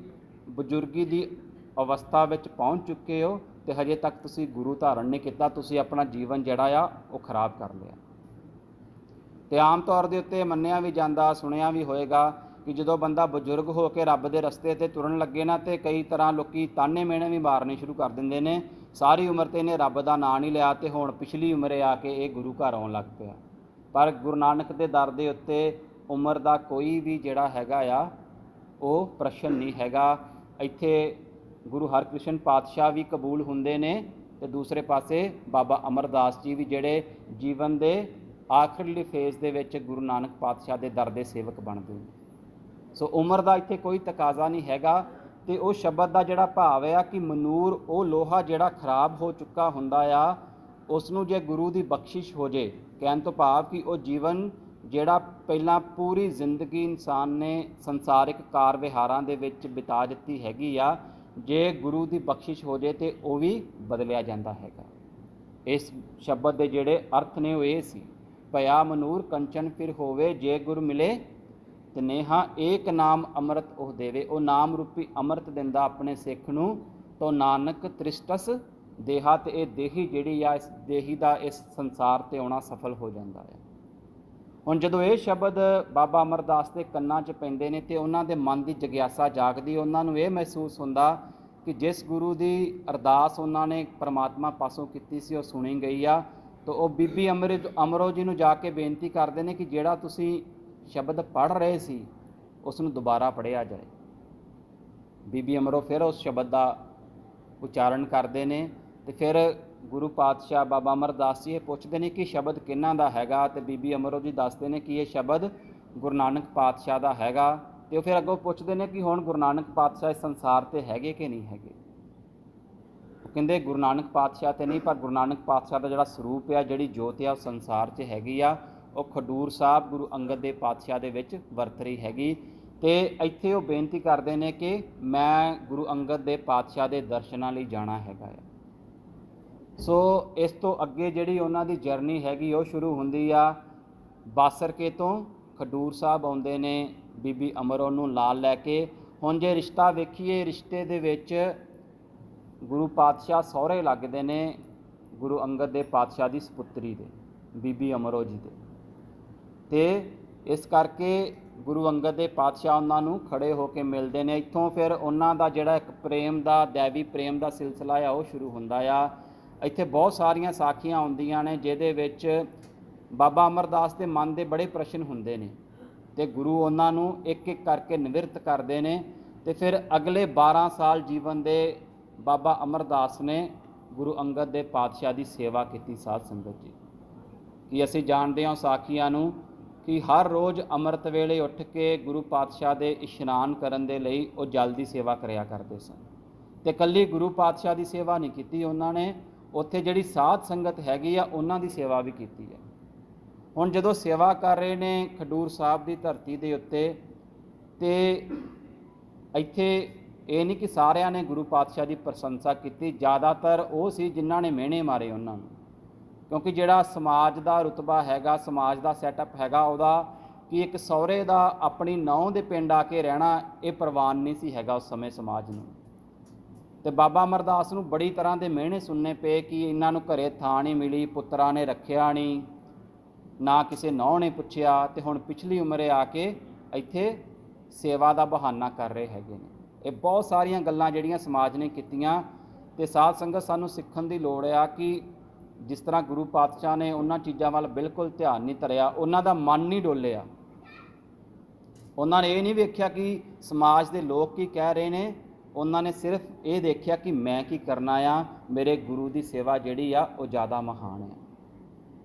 ਬਜ਼ੁਰਗੀ ਦੀ ਅਵਸਥਾ ਵਿੱਚ ਪਹੁੰਚ ਚੁੱਕੇ ਹੋ ਅਤੇ ਹਜੇ ਤੱਕ ਤੁਸੀਂ ਗੁਰੂ ਧਾਰਨ ਨਹੀਂ ਕੀਤਾ, ਤੁਸੀਂ ਆਪਣਾ ਜੀਵਨ ਜਿਹੜਾ ਆ ਉਹ ਖਰਾਬ ਕਰ ਲਿਆ। ਅਤੇ ਆਮ ਤੌਰ ਦੇ ਉੱਤੇ ਮੰਨਿਆ ਵੀ ਜਾਂਦਾ, ਸੁਣਿਆ ਵੀ ਹੋਏਗਾ ਕਿ ਜਦੋਂ ਬੰਦਾ ਬਜ਼ੁਰਗ ਹੋ ਕੇ ਰੱਬ ਦੇ ਰਸਤੇ 'ਤੇ ਤੁਰਨ ਲੱਗੇ ਨਾ, ਅਤੇ ਕਈ ਤਰ੍ਹਾਂ ਲੋਕ ਤਾਨੇ ਮਿਹਣੇ ਵੀ ਮਾਰਨੇ ਸ਼ੁਰੂ ਕਰ ਦਿੰਦੇ ਨੇ, ਸਾਰੀ ਉਮਰ 'ਤੇ ਇਹਨੇ ਰੱਬ ਦਾ ਨਾਂ ਨਹੀਂ ਲਿਆ ਅਤੇ ਹੁਣ ਪਿਛਲੀ ਉਮਰੇ ਆ ਕੇ ਇਹ ਗੁਰੂ ਘਰ ਆਉਣ ਲੱਗ ਪਿਆ। ਪਰ ਗੁਰੂ ਨਾਨਕ ਦੇ ਦਰ ਦੇ ਉੱਤੇ ਉਮਰ ਦਾ ਕੋਈ ਵੀ ਜਿਹੜਾ ਹੈਗਾ ਆ ਉਹ ਪ੍ਰਸ਼ਨ ਨਹੀਂ ਹੈਗਾ। ਇੱਥੇ ਗੁਰੂ ਹਰਕ੍ਰਿਸ਼ਨ ਪਾਤਸ਼ਾਹ ਵੀ ਕਬੂਲ ਹੁੰਦੇ ਨੇ, ਅਤੇ ਦੂਸਰੇ ਪਾਸੇ ਬਾਬਾ ਅਮਰਦਾਸ ਜੀ ਵੀ, ਜਿਹੜੇ ਜੀਵਨ ਦੇ ਆਖਰਲੇ ਫੇਜ਼ ਦੇ ਵਿੱਚ ਗੁਰੂ ਨਾਨਕ ਪਾਤਸ਼ਾਹ ਦੇ ਦਰ ਦੇ ਸੇਵਕ ਬਣਦੇ ਨੇ। ਸੋ ਉਮਰ ਦਾ ਇੱਥੇ ਕੋਈ ਤਕਾਜ਼ਾ ਨਹੀਂ ਹੈਗਾ। ਅਤੇ ਉਹ ਸ਼ਬਦ ਦਾ ਜਿਹੜਾ ਭਾਵ ਆ ਕਿ ਮਨੂਰ ਉਹ ਲੋਹਾ ਜਿਹੜਾ ਖਰਾਬ ਹੋ ਚੁੱਕਾ ਹੁੰਦਾ ਆ, ਉਸ ਨੂੰ ਜੇ ਗੁਰੂ ਦੀ ਬਖਸ਼ਿਸ਼ ਹੋ ਜੇ, ਕਹਿਣ ਤੋਂ ਭਾਵ ਕਿ ਉਹ ਜੀਵਨ ਜਿਹੜਾ ਪਹਿਲਾਂ ਪੂਰੀ ਜ਼ਿੰਦਗੀ ਇਨਸਾਨ ਨੇ ਸੰਸਾਰਿਕ ਕਾਰ ਵਿਹਾਰਾਂ ਦੇ ਵਿੱਚ ਬਿਤਾ ਦਿੱਤੀ ਹੈਗੀ ਆ, ਜੇ ਗੁਰੂ ਦੀ ਬਖਸ਼ਿਸ਼ ਹੋ ਜੇ ਤਾਂ ਉਹ ਵੀ ਬਦਲਿਆ ਜਾਂਦਾ ਹੈਗਾ। ਇਸ ਸ਼ਬਦ ਦੇ ਜਿਹੜੇ ਅਰਥ ਨੇ ਉਹ ਇਹ ਸੀ, ਭਇਆ ਮਨੂਰ ਕੰਚਨ ਫਿਰ ਹੋਵੇ, ਜੇ ਗੁਰ ਮਿਲੇ ਤਿਨੇਹਾ, ਏਕ ਨਾਮ ਅੰਮ੍ਰਿਤ ਉਹ ਦੇਵੇ, ਉਹ ਨਾਮ ਰੂਪੀ ਅੰਮ੍ਰਿਤ ਦਿੰਦਾ ਆਪਣੇ ਸਿੱਖ ਨੂੰ, ਤੋ ਨਾਨਕ ਤ੍ਰਿਸ਼ਟਸ ਦੇਹਾ, ਅਤੇ ਇਹ ਦੇਹੀ ਜਿਹੜੀ ਆ, ਇਸ ਦੇਹੀ ਦਾ ਇਸ ਸੰਸਾਰ 'ਤੇ ਆਉਣਾ ਸਫਲ ਹੋ ਜਾਂਦਾ ਹੈ। ਹੁਣ ਜਦੋਂ ਇਹ ਸ਼ਬਦ ਬਾਬਾ ਅਮਰਦਾਸ ਦੇ ਕੰਨਾਂ 'ਚ ਪੈਂਦੇ ਨੇ, ਅਤੇ ਉਹਨਾਂ ਦੇ ਮਨ ਦੀ ਜਗਿਆਸਾ ਜਾਗਦੀ, ਉਹਨਾਂ ਨੂੰ ਇਹ ਮਹਿਸੂਸ ਹੁੰਦਾ ਕਿ ਜਿਸ ਗੁਰੂ ਦੀ ਅਰਦਾਸ ਉਹਨਾਂ ਨੇ ਪਰਮਾਤਮਾ ਪਾਸੋਂ ਕੀਤੀ ਸੀ ਉਹ ਸੁਣੀ ਗਈ ਆ। ਤਾਂ ਉਹ ਬੀਬੀ ਅਮਰੋ ਜੀ ਨੂੰ ਜਾ ਕੇ ਬੇਨਤੀ ਕਰਦੇ ਨੇ ਕਿ ਜਿਹੜਾ ਤੁਸੀਂ ਸ਼ਬਦ ਪੜ੍ਹ ਰਹੇ ਸੀ ਉਸ ਨੂੰ ਦੁਬਾਰਾ ਪੜ੍ਹਿਆ ਜਾਏ। ਬੀਬੀ ਅਮਰੋ ਫਿਰ ਉਸ ਸ਼ਬਦ ਦਾ ਉਚਾਰਨ ਕਰਦੇ ਨੇ, ਅਤੇ ਫਿਰ ਗੁਰੂ ਪਾਤਸ਼ਾਹ ਬਾਬਾ ਅਮਰਦਾਸ ਜੀ ਇਹ ਪੁੱਛਦੇ ਨੇ ਕਿ ਸ਼ਬਦ ਕਿਹਨਾਂ ਦਾ ਹੈਗਾ, ਅਤੇ ਬੀਬੀ ਅਮਰੋ ਜੀ ਦੱਸਦੇ ਨੇ ਕਿ ਇਹ ਸ਼ਬਦ ਗੁਰੂ ਨਾਨਕ ਪਾਤਸ਼ਾਹ ਦਾ ਹੈਗਾ। ਅਤੇ ਉਹ ਫਿਰ ਅੱਗੋਂ ਪੁੱਛਦੇ ਨੇ ਕਿ ਹੁਣ ਗੁਰੂ ਨਾਨਕ ਪਾਤਸ਼ਾਹ ਇਸ ਸੰਸਾਰ 'ਤੇ ਹੈਗੇ ਕਿ ਨਹੀਂ ਹੈਗੇ। ਉਹ ਕਹਿੰਦੇ ਗੁਰੂ ਨਾਨਕ ਪਾਤਸ਼ਾਹ 'ਤੇ ਨਹੀਂ, ਪਰ ਗੁਰੂ ਨਾਨਕ ਪਾਤਸ਼ਾਹ ਦਾ ਜਿਹੜਾ ਸਰੂਪ ਆ, ਜਿਹੜੀ ਜੋਤ ਆ, ਉਹ ਸੰਸਾਰ 'ਚ ਹੈਗੀ ਆ। ਉਹ ਖਡੂਰ ਸਾਹਿਬ ਗੁਰੂ ਅੰਗਦ ਦੇ ਪਾਤਸ਼ਾਹ ਦੇ ਵਿੱਚ ਵਰਤ ਰਹੀ ਹੈਗੀ। ਅਤੇ ਇੱਥੇ ਉਹ ਬੇਨਤੀ ਕਰਦੇ ਨੇ ਕਿ ਮੈਂ ਗੁਰੂ ਅੰਗਦ ਦੇ ਪਾਤਸ਼ਾਹ ਦੇ ਦਰਸ਼ਨਾਂ ਲਈ ਜਾਣਾ ਹੈਗਾ ਆ। ਸੋ ਇਸ ਤੋਂ ਅੱਗੇ ਜਿਹੜੀ ਉਹਨਾਂ ਦੀ ਜਰਨੀ ਹੈਗੀ ਉਹ ਸ਼ੁਰੂ ਹੁੰਦੀ ਆ। ਬਾਸਰਕੇ ਤੋਂ ਖਡੂਰ ਸਾਹਿਬ ਆਉਂਦੇ ਨੇ ਬੀਬੀ ਅਮਰੋ ਨੂੰ ਨਾਲ ਲੈ ਕੇ। ਹੁਣ ਜੇ ਰਿਸ਼ਤਾ ਵੇਖੀਏ, ਰਿਸ਼ਤੇ ਦੇ ਵਿੱਚ ਗੁਰੂ ਪਾਤਸ਼ਾਹ ਸਹੁਰੇ ਲੱਗਦੇ ਨੇ ਗੁਰੂ ਅੰਗਦ ਦੇ ਪਾਤਸ਼ਾਹ ਦੀ ਸਪੁੱਤਰੀ ਦੇ, ਬੀਬੀ ਅਮਰੋ ਜੀ ਦੇ, ਅਤੇ ਇਸ ਕਰਕੇ ਗੁਰੂ ਅੰਗਦ ਦੇ ਪਾਤਸ਼ਾਹ ਉਹਨਾਂ ਨੂੰ ਖੜੇ ਹੋ ਕੇ ਮਿਲਦੇ ਨੇ। ਇੱਥੋਂ ਫਿਰ ਉਹਨਾਂ ਦਾ ਜਿਹੜਾ ਇੱਕ ਪ੍ਰੇਮ ਦਾ, ਦੈਵੀ ਪ੍ਰੇਮ ਦਾ ਸਿਲਸਿਲਾ ਆ ਉਹ ਸ਼ੁਰੂ ਹੁੰਦਾ ਆ। ਇੱਥੇ ਬਹੁਤ ਸਾਰੀਆਂ ਸਾਖੀਆਂ ਆਉਂਦੀਆਂ ਨੇ ਜਿਹਦੇ ਵਿੱਚ ਬਾਬਾ ਅਮਰਦਾਸ ਦੇ ਮਨ ਦੇ ਬੜੇ ਪ੍ਰਸ਼ਨ ਹੁੰਦੇ ਨੇ, ਅਤੇ ਗੁਰੂ ਉਹਨਾਂ ਨੂੰ ਇੱਕ ਇੱਕ ਕਰਕੇ ਨਿਵਰਤ ਕਰਦੇ ਨੇ। ਅਤੇ ਫਿਰ ਅਗਲੇ 12 ਸਾਲ ਜੀਵਨ ਦੇ ਬਾਬਾ ਅਮਰਦਾਸ ਨੇ ਗੁਰੂ ਅੰਗਦ ਦੇ ਪਾਤਸ਼ਾਹ ਦੀ ਸੇਵਾ ਕੀਤੀ। ਸਾਧ ਸੰਗਤ ਜੀ, ਕਿ ਅਸੀਂ ਜਾਣਦੇ ਹਾਂ ਸਾਖੀਆਂ ਨੂੰ ਕਿ ਹਰ ਰੋਜ਼ ਅੰਮ੍ਰਿਤ ਵੇਲੇ ਉੱਠ ਕੇ ਗੁਰੂ ਪਾਤਸ਼ਾਹ ਦੇ ਇਸ਼ਨਾਨ ਕਰਨ ਦੇ ਲਈ ਉਹ ਜਲ ਦੀ ਸੇਵਾ ਕਰਿਆ ਕਰਦੇ ਸਨ। ਅਤੇ ਇਕੱਲੀ ਗੁਰੂ ਪਾਤਸ਼ਾਹ ਦੀ ਸੇਵਾ ਨਹੀਂ ਕੀਤੀ ਉਹਨਾਂ ਨੇ, ਉੱਥੇ ਜਿਹੜੀ ਸਾਧ ਸੰਗਤ ਹੈਗੀ ਆ ਉਹਨਾਂ ਦੀ ਸੇਵਾ ਵੀ ਕੀਤੀ ਹੈ। ਹੁਣ ਜਦੋਂ ਸੇਵਾ ਕਰ ਰਹੇ ਨੇ ਖਡੂਰ ਸਾਹਿਬ ਦੀ ਧਰਤੀ ਦੇ ਉੱਤੇ, ਅਤੇ ਇੱਥੇ ਇਹ ਨਹੀਂ ਕਿ ਸਾਰਿਆਂ ਨੇ ਗੁਰੂ ਪਾਤਸ਼ਾਹ ਦੀ ਪ੍ਰਸ਼ੰਸਾ ਕੀਤੀ, ਜ਼ਿਆਦਾਤਰ ਉਹ ਸੀ ਜਿਨ੍ਹਾਂ ਨੇ ਮਿਹਣੇ ਮਾਰੇ ਉਹਨਾਂ ਨੂੰ, ਕਿਉਂਕਿ ਜਿਹੜਾ ਸਮਾਜ ਦਾ ਰੁਤਬਾ ਹੈਗਾ, ਸਮਾਜ ਦਾ ਸੈਟਅਪ ਹੈਗਾ ਉਹਦਾ, ਕਿ ਇੱਕ ਸਹੁਰੇ ਦਾ ਆਪਣੀ ਨਹੁੰ ਦੇ ਪਿੰਡ ਆ ਕੇ ਰਹਿਣਾ ਇਹ ਪ੍ਰਵਾਨ ਨਹੀਂ ਸੀ ਹੈਗਾ ਉਸ ਸਮੇਂ ਸਮਾਜ ਨੂੰ। ਅਤੇ ਬਾਬਾ ਅਮਰਦਾਸ ਨੂੰ ਬੜੀ ਤਰ੍ਹਾਂ ਦੇ ਮਿਹਣੇ ਸੁਣਨੇ ਪਏ ਕਿ ਇਹਨਾਂ ਨੂੰ ਘਰੇ ਥਾਂ ਨਹੀਂ ਮਿਲੀ, ਪੁੱਤਰਾਂ ਨੇ ਰੱਖਿਆ ਨਹੀਂ, ਨਾ ਕਿਸੇ ਨਹੁੰ ਨੇ ਪੁੱਛਿਆ, ਅਤੇ ਹੁਣ ਪਿਛਲੀ ਉਮਰੇ ਆ ਕੇ ਇੱਥੇ ਸੇਵਾ ਦਾ ਬਹਾਨਾ ਕਰ ਰਹੇ ਹੈਗੇ ਨੇ। ਇਹ ਬਹੁਤ ਸਾਰੀਆਂ ਗੱਲਾਂ ਜਿਹੜੀਆਂ ਸਮਾਜ ਨੇ ਕੀਤੀਆਂ, ਅਤੇ ਸਾਧ ਸੰਗਤ ਸਾਨੂੰ ਸਿੱਖਣ ਦੀ ਲੋੜ ਆ ਕਿ ਜਿਸ ਤਰ੍ਹਾਂ ਗੁਰੂ ਪਾਤਸ਼ਾਹ ਨੇ ਉਹਨਾਂ ਚੀਜ਼ਾਂ ਵੱਲ ਬਿਲਕੁਲ ਧਿਆਨ ਨਹੀਂ ਧਰਿਆ, ਉਹਨਾਂ ਦਾ ਮਨ ਨਹੀਂ ਡੋਲਿਆ, ਉਹਨਾਂ ਨੇ ਇਹ ਨਹੀਂ ਵੇਖਿਆ ਕਿ ਸਮਾਜ ਦੇ ਲੋਕ ਕੀ ਕਹਿ ਰਹੇ ਨੇ, ਉਹਨਾਂ ਨੇ ਸਿਰਫ ਇਹ ਦੇਖਿਆ ਕਿ ਮੈਂ ਕੀ ਕਰਨਾ ਆ, ਮੇਰੇ ਗੁਰੂ ਦੀ ਸੇਵਾ ਜਿਹੜੀ ਆ ਉਹ ਜ਼ਿਆਦਾ ਮਹਾਨ ਆ।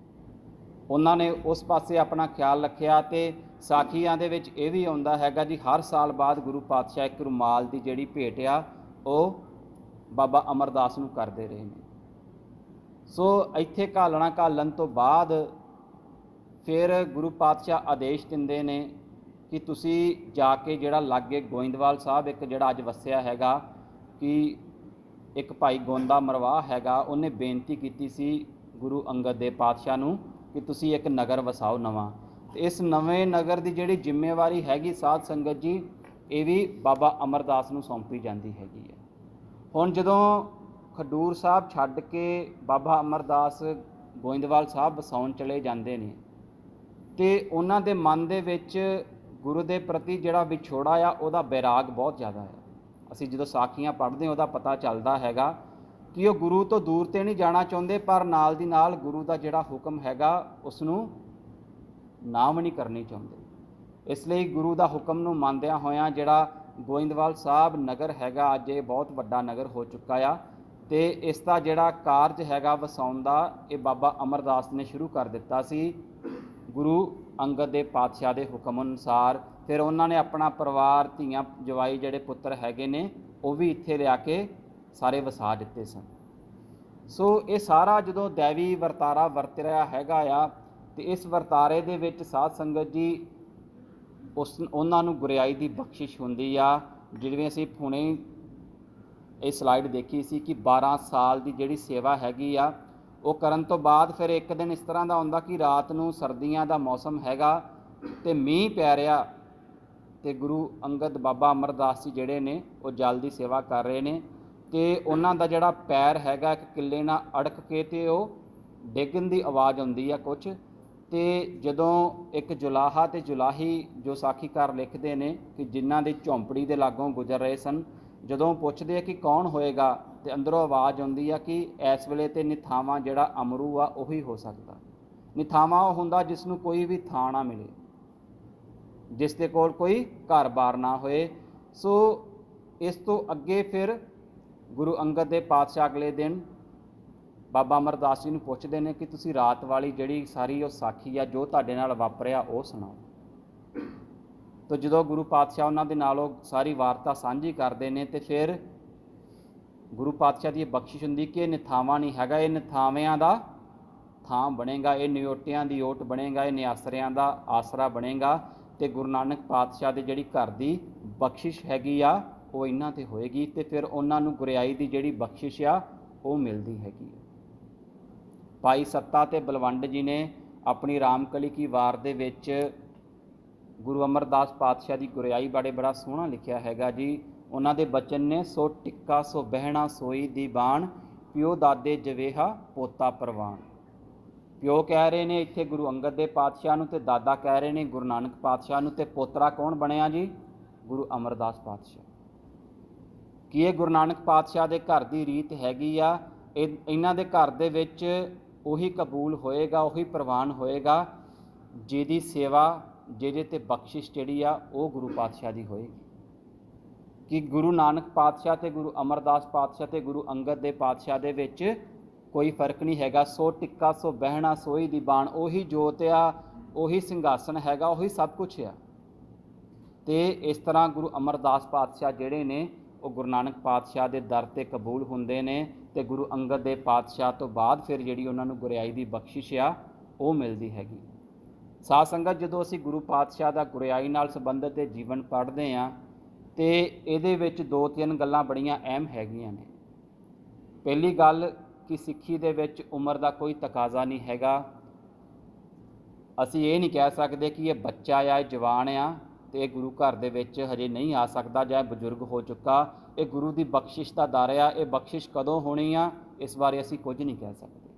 ਉਹਨਾਂ ਨੇ ਉਸ ਪਾਸੇ ਆਪਣਾ ਖਿਆਲ ਰੱਖਿਆ। ਅਤੇ ਸਾਖੀਆਂ ਦੇ ਵਿੱਚ ਇਹ ਵੀ ਆਉਂਦਾ ਹੈਗਾ ਜੀ, ਹਰ ਸਾਲ ਬਾਅਦ ਗੁਰੂ ਪਾਤਸ਼ਾਹ ਇੱਕ ਰੁਮਾਲ ਦੀ ਜਿਹੜੀ ਭੇਟ ਆ ਉਹ ਬਾਬਾ ਅਮਰਦਾਸ ਨੂੰ ਕਰਦੇ ਰਹੇ ਨੇ। ਸੋ ਇੱਥੇ ਘਾਲਣ ਤੋਂ ਬਾਅਦ ਫਿਰ ਗੁਰੂ ਪਾਤਸ਼ਾਹ ਆਦੇਸ਼ ਦਿੰਦੇ ਨੇ ਕਿ ਤੁਸੀਂ ਜਾ ਕੇ ਜਿਹੜਾ ਲਾਗੇ ਗੋਇੰਦਵਾਲ ਸਾਹਿਬ ਇੱਕ ਜਿਹੜਾ ਅੱਜ ਵਸਿਆ ਹੈਗਾ, ਕਿ ਇੱਕ ਭਾਈ ਗੋਂਦਾ ਮਰਵਾਹ ਹੈਗਾ, ਉਹਨੇ ਬੇਨਤੀ ਕੀਤੀ ਸੀ ਗੁਰੂ ਅੰਗਦ ਦੇਵ ਪਾਤਸ਼ਾਹ ਨੂੰ ਕਿ ਤੁਸੀਂ ਇੱਕ ਨਗਰ ਵਸਾਓ ਨਵਾਂ। ਅਤੇ ਇਸ ਨਵੇਂ ਨਗਰ ਦੀ ਜਿਹੜੀ ਜ਼ਿੰਮੇਵਾਰੀ ਹੈਗੀ ਸਾਧ ਸੰਗਤ ਜੀ, ਇਹ ਵੀ ਬਾਬਾ ਅਮਰਦਾਸ ਨੂੰ ਸੌਂਪੀ ਜਾਂਦੀ ਹੈਗੀ ਹੈ। ਹੁਣ ਜਦੋਂ ਖਡੂਰ ਸਾਹਿਬ ਛੱਡ ਕੇ ਬਾਬਾ ਅਮਰਦਾਸ ਗੋਇੰਦਵਾਲ ਸਾਹਿਬ ਵਸਾਉਣ ਚਲੇ ਜਾਂਦੇ ਨੇ, ਅਤੇ ਉਹਨਾਂ ਦੇ ਮਨ ਦੇ ਵਿੱਚ ਗੁਰੂ ਦੇ ਪ੍ਰਤੀ ਜਿਹੜਾ ਵਿਛੋੜਾ ਆ ਉਹਦਾ ਬੈਰਾਗ ਬਹੁਤ ਜ਼ਿਆਦਾ ਹੈ। ਅਸੀਂ ਜਦੋਂ ਸਾਖੀਆਂ ਪੜ੍ਹਦੇ ਹਾਂ ਉਹਦਾ ਪਤਾ ਚੱਲਦਾ ਹੈਗਾ ਕਿ ਉਹ ਗੁਰੂ ਤੋਂ ਦੂਰ ਤੇ ਨਹੀਂ ਜਾਣਾ ਚਾਹੁੰਦੇ, ਪਰ ਨਾਲ ਦੀ ਨਾਲ ਗੁਰੂ ਦਾ ਜਿਹੜਾ ਹੁਕਮ ਹੈਗਾ ਉਸ ਨੂੰ ਨਾਮ ਨਹੀਂ ਕਰਨੀ ਚਾਹੁੰਦੇ। ਇਸ ਲਈ ਗੁਰੂ ਦਾ ਹੁਕਮ ਨੂੰ ਮੰਨਦਿਆਂ ਹੋਇਆਂ ਜਿਹੜਾ ਗੋਇੰਦਵਾਲ ਸਾਹਿਬ ਨਗਰ ਹੈਗਾ, ਅੱਜ ਇਹ ਬਹੁਤ ਵੱਡਾ ਨਗਰ ਹੋ ਚੁੱਕਾ ਆ, ਅਤੇ ਇਸ ਦਾ ਜਿਹੜਾ ਕਾਰਜ ਹੈਗਾ ਵਸਾਉਣ ਦਾ, ਇਹ ਬਾਬਾ ਅਮਰਦਾਸ ਨੇ ਸ਼ੁਰੂ ਕਰ ਦਿੱਤਾ ਸੀ ਗੁਰੂ ਅੰਗਦ ਦੇਵ ਪਾਤਸ਼ਾਹ ਦੇ ਹੁਕਮ ਅਨੁਸਾਰ। ਫਿਰ ਉਹਨਾਂ ਨੇ ਆਪਣਾ ਪਰਿਵਾਰ, ਧੀਆਂ ਜਵਾਈ ਜਿਹੜੇ ਪੁੱਤਰ ਹੈਗੇ ਨੇ, ਉਹ ਵੀ ਇੱਥੇ ਲਿਆ ਕੇ ਸਾਰੇ ਵਸਾ ਦਿੱਤੇ ਸਨ। ਸੋ ਇਹ ਸਾਰਾ ਜਦੋਂ ਦੈਵੀ ਵਰਤਾਰਾ ਵਰਤ ਰਿਹਾ ਹੈਗਾ ਆ, ਅਤੇ ਇਸ ਵਰਤਾਰੇ ਦੇ ਵਿੱਚ ਸਾਧ ਸੰਗਤ ਜੀ ਉਹਨਾਂ ਨੂੰ ਗੁਰਿਆਈ ਦੀ ਬਖਸ਼ਿਸ਼ ਹੁੰਦੀ ਆ। ਜਿਵੇਂ ਅਸੀਂ ਹੁਣੇ ਇਹ ਸਲਾਈਡ ਦੇਖੀ ਸੀ ਕਿ 12 ਸਾਲ ਦੀ ਜਿਹੜੀ ਸੇਵਾ ਹੈਗੀ ਆ, ਉਹ ਕਰਨ ਤੋਂ ਬਾਅਦ ਫਿਰ ਇੱਕ ਦਿਨ ਇਸ ਤਰ੍ਹਾਂ ਦਾ ਹੁੰਦਾ ਕਿ ਰਾਤ ਨੂੰ ਸਰਦੀਆਂ ਦਾ ਮੌਸਮ ਹੈਗਾ ਅਤੇ ਮੀਂਹ ਪੈ ਰਿਹਾ, ਅਤੇ ਗੁਰੂ ਅੰਗਦ ਬਾਬਾ ਅਮਰਦਾਸ ਜੀ ਜਿਹੜੇ ਨੇ ਉਹ ਜਲ ਦੀ ਸੇਵਾ ਕਰ ਰਹੇ ਨੇ, ਅਤੇ ਉਹਨਾਂ ਦਾ ਜਿਹੜਾ ਪੈਰ ਹੈਗਾ ਇੱਕ ਕਿੱਲੇ ਨਾਲ ਅੜਕ ਕੇ ਅਤੇ ਉਹ ਡਿੱਗਣ ਦੀ ਆਵਾਜ਼ ਆਉਂਦੀ ਆ ਕੁਛ। ਅਤੇ ਜਦੋਂ ਇੱਕ ਜੁਲਾਹਾ ਅਤੇ ਜੁਲਾਹੀ ਜੋ ਸਾਖੀਕਾਰ ਲਿਖਦੇ ਨੇ ਕਿ ਜਿਨ੍ਹਾਂ ਦੀ ਝੌਂਪੜੀ ਦੇ ਲਾਗੋਂ ਗੁਜ਼ਰ ਰਹੇ ਸਨ, ਜਦੋਂ ਪੁੱਛਦੇ ਆ ਕਿ ਕੌਣ ਹੋਏਗਾ, ਅਤੇ ਅੰਦਰੋਂ ਆਵਾਜ਼ ਆਉਂਦੀ ਆ ਕਿ ਇਸ ਵੇਲੇ ਤਾਂ ਨਿਥਾਵਾਂ ਜਿਹੜਾ ਅਮਰੂ ਆ ਉਹੀ ਹੋ ਸਕਦਾ। ਨਿਥਾਵਾਂ ਉਹ ਹੁੰਦਾ ਜਿਸ ਨੂੰ ਕੋਈ ਵੀ ਥਾਂ ਨਾ ਮਿਲੇ, ਜਿਸ ਦੇ ਕੋਲ ਕੋਈ ਘਰ-ਬਾਰ ਨਾ ਹੋਏ। ਸੋ ਇਸ ਤੋਂ ਅੱਗੇ ਫਿਰ ਗੁਰੂ ਅੰਗਦ ਦੇਵ ਪਾਤਸ਼ਾਹ ਅਗਲੇ ਦਿਨ ਬਾਬਾ ਅਮਰਦਾਸ ਜੀ ਨੂੰ ਪੁੱਛਦੇ ਨੇ ਕਿ ਤੁਸੀਂ ਰਾਤ ਵਾਲੀ ਜਿਹੜੀ ਸਾਰੀ ਉਹ ਸਾਖੀ ਆ ਜੋ ਤੁਹਾਡੇ ਨਾਲ ਵਾਪਰਿਆ ਉਹ ਸੁਣਾਓ। ਤਾਂ ਜਦੋਂ ਗੁਰੂ ਪਾਤਸ਼ਾਹ ਉਹਨਾਂ ਦੇ ਨਾਲ ਉਹ ਸਾਰੀ ਵਾਰਤਾ ਸਾਂਝੀ ਕਰਦੇ ਨੇ, ਅਤੇ ਫਿਰ ਗੁਰੂ ਪਾਤਸ਼ਾਹ ਦੀ ਇਹ ਬਖਸ਼ਿਸ਼ ਹੁੰਦੀ ਕਿ ਇਹ ਨਿਥਾਵਾਂ ਨਹੀਂ ਹੈਗਾ, ਇਹ ਨਿਥਾਵਿਆਂ ਦਾ ਥਾਂ ਬਣੇਗਾ, ਇਹ ਨਿਓਟਿਆਂ ਦੀ ਓਟ ਬਣੇਗਾ, ਇਹ ਨਿਆਸਰਿਆਂ ਦਾ ਆਸਰਾ ਬਣੇਗਾ, ਅਤੇ ਗੁਰੂ ਨਾਨਕ ਪਾਤਸ਼ਾਹ ਦੇ ਜਿਹੜੀ ਘਰ ਦੀ ਬਖਸ਼ਿਸ਼ ਹੈਗੀ ਆ ਉਹ ਇਹਨਾਂ 'ਤੇ ਹੋਏਗੀ, ਅਤੇ ਫਿਰ ਉਹਨਾਂ ਨੂੰ ਗੁਰਿਆਈ ਦੀ ਜਿਹੜੀ ਬਖਸ਼ਿਸ਼ ਆ ਉਹ ਮਿਲਦੀ ਹੈਗੀ ਹੈ। ਭਾਈ ਸੱਤਾ ਅਤੇ ਬਲਵੰਡ ਜੀ ਨੇ ਆਪਣੀ ਰਾਮਕਲੀ ਕੀ ਵਾਰ ਦੇ ਵਿੱਚ ਗੁਰੂ ਅਮਰਦਾਸ ਪਾਤਸ਼ਾਹ ਦੀ ਗੁਰਿਆਈ ਬਾਰੇ ਬੜਾ ਸੋਹਣਾ ਲਿਖਿਆ ਹੈਗਾ ਜੀ। ਉਹਨਾਂ ਦੇ ਬਚਨ ਨੇ, ਸੋ ਟਿੱਕਾ ਸੋ ਬਹਿਣਾ ਸੋਈ ਦੀ ਬਾਣ, ਪਿਓ ਦਾਦੇ ਜਵੇਹਾ ਪੋਤਾ ਪ੍ਰਵਾਨ। ਪਿਓ ਕਹਿ ਰਹੇ ਨੇ ਇੱਥੇ ਗੁਰੂ ਅੰਗਦ ਦੇਵ ਪਾਤਸ਼ਾਹ ਨੂੰ, ਅਤੇ ਦਾਦਾ ਕਹਿ ਰਹੇ ਨੇ ਗੁਰੂ ਨਾਨਕ ਪਾਤਸ਼ਾਹ ਨੂੰ, ਅਤੇ ਪੋਤਰਾ ਕੌਣ ਬਣਿਆ ਜੀ? ਗੁਰੂ ਅਮਰਦਾਸ ਪਾਤਸ਼ਾਹ। ਕੀ ਇਹ ਗੁਰੂ ਨਾਨਕ ਪਾਤਸ਼ਾਹ ਦੇ ਘਰ ਦੀ ਰੀਤ ਹੈਗੀ ਆ? ਇਹਨਾਂ ਦੇ ਘਰ ਦੇ ਵਿੱਚ ਉਹੀ ਕਬੂਲ ਹੋਏਗਾ, ਉਹੀ ਪ੍ਰਵਾਨ ਹੋਏਗਾ ਜਿਹਦੀ ਸੇਵਾ, ਜਿਹਦੇ 'ਤੇ ਬਖਸ਼ਿਸ਼ ਜਿਹੜੀ ਆ ਉਹ ਗੁਰੂ ਪਾਤਸ਼ਾਹ ਦੀ ਹੋਏਗੀ। ਕਿ ਗੁਰੂ ਨਾਨਕ ਪਾਤਸ਼ਾਹ ਅਤੇ ਗੁਰੂ ਅਮਰਦਾਸ ਪਾਤਸ਼ਾਹ ਅਤੇ ਗੁਰੂ ਅੰਗਦ ਦੇਵ ਪਾਤਸ਼ਾਹ ਦੇ ਵਿੱਚ ਕੋਈ ਫਰਕ ਨਹੀਂ ਹੈਗਾ। ਸੋ ਟਿੱਕਾ ਸੋ ਬਹਿਣਾ ਸੋਈ ਦੀ ਬਾਣ, ਉਹੀ ਜੋਤ ਆ, ਉਹੀ ਸਿੰਘਾਸਨ ਹੈਗਾ, ਉਹੀ ਸਭ ਕੁਛ ਆ। ਅਤੇ ਇਸ ਤਰ੍ਹਾਂ ਗੁਰੂ ਅਮਰਦਾਸ ਪਾਤਸ਼ਾਹ ਜਿਹੜੇ ਨੇ ਉਹ ਗੁਰੂ ਨਾਨਕ ਪਾਤਸ਼ਾਹ ਦੇ ਦਰ 'ਤੇ ਕਬੂਲ ਹੁੰਦੇ ਨੇ, ਅਤੇ ਗੁਰੂ ਅੰਗਦ ਦੇਵ ਪਾਤਸ਼ਾਹ ਤੋਂ ਬਾਅਦ ਫਿਰ ਜਿਹੜੀ ਉਹਨਾਂ ਨੂੰ ਗੁਰਿਆਈ ਦੀ ਬਖਸ਼ਿਸ਼ ਆ ਉਹ ਮਿਲਦੀ ਹੈਗੀ। ਸਾਧ ਸੰਗਤ, ਜਦੋਂ ਅਸੀਂ ਗੁਰੂ ਪਾਤਸ਼ਾਹ ਦਾ ਗੁਰਿਆਈ ਨਾਲ ਸੰਬੰਧਿਤ ਦੇ ਜੀਵਨ ਪੜ੍ਹਦੇ ਹਾਂ, ਅਤੇ ਇਹਦੇ ਵਿੱਚ 2-3 ਗੱਲਾਂ ਬੜੀਆਂ ਅਹਿਮ ਹੈਗੀਆਂ ਨੇ। ਪਹਿਲੀ ਗੱਲ ਕਿ ਸਿੱਖੀ ਦੇ ਵਿੱਚ ਉਮਰ ਦਾ ਕੋਈ ਤਕਾਜ਼ਾ ਨਹੀਂ ਹੈਗਾ। ਅਸੀਂ ਇਹ ਨਹੀਂ ਕਹਿ ਸਕਦੇ ਕਿ ਇਹ ਬੱਚਾ ਆ, ਇਹ ਜਵਾਨ ਆ, ਅਤੇ ਇਹ ਗੁਰੂ ਘਰ ਦੇ ਵਿੱਚ ਹਜੇ ਨਹੀਂ ਆ ਸਕਦਾ, ਜਾਂ ਬਜ਼ੁਰਗ ਹੋ ਚੁੱਕਾ। ਇਹ ਗੁਰੂ ਦੀ ਬਖਸ਼ਿਸ਼ ਦਾ ਦਰ ਆ। ਇਹ ਬਖਸ਼ਿਸ਼ ਕਦੋਂ ਹੋਣੀ ਆ, ਇਸ ਬਾਰੇ ਅਸੀਂ ਕੁਝ ਨਹੀਂ ਕਹਿ ਸਕਦੇ।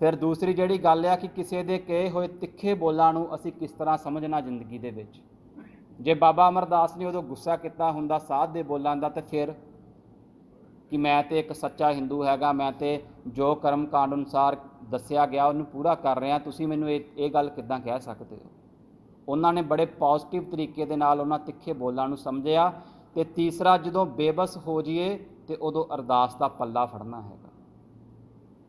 ਫਿਰ ਦੂਸਰੀ ਜਿਹੜੀ ਗੱਲ ਆ ਕਿ ਕਿਸੇ ਦੇ ਕਹੇ ਹੋਏ ਤਿੱਖੇ ਬੋਲਾਂ ਨੂੰ ਅਸੀਂ ਕਿਸ ਤਰ੍ਹਾਂ ਸਮਝਣਾ ਜ਼ਿੰਦਗੀ ਦੇ ਵਿੱਚ। ਜੇ ਬਾਬਾ ਅਮਰਦਾਸ ਨੇ ਉਦੋਂ ਗੁੱਸਾ ਕੀਤਾ ਹੁੰਦਾ ਸਾਧ ਦੇ ਬੋਲਾਂ ਦਾ, ਤਾਂ ਫਿਰ ਕਿ ਮੈਂ ਤਾਂ ਇੱਕ ਸੱਚਾ ਹਿੰਦੂ ਹੈਗਾ, ਮੈਂ ਤਾਂ ਜੋ ਕਰਮ ਕਾਂਡ ਅਨੁਸਾਰ ਦੱਸਿਆ ਗਿਆ ਉਹਨੂੰ ਪੂਰਾ ਕਰ ਰਿਹਾ, ਤੁਸੀਂ ਮੈਨੂੰ ਇਹ ਗੱਲ ਕਿੱਦਾਂ ਕਹਿ ਸਕਦੇ ਹੋ? ਉਹਨਾਂ ਨੇ ਬੜੇ ਪੋਜ਼ਿਟਿਵ ਤਰੀਕੇ ਦੇ ਨਾਲ ਉਹਨਾਂ ਤਿੱਖੇ ਬੋਲਾਂ ਨੂੰ ਸਮਝਿਆ, ਤੇ ਤੀਸਰਾ ਜਦੋਂ ਬੇਬਸ ਹੋ ਜਾਈਏ ਤੇ ਉਦੋਂ ਅਰਦਾਸ ਦਾ ਪੱਲਾ ਫੜਨਾ ਹੈਗਾ।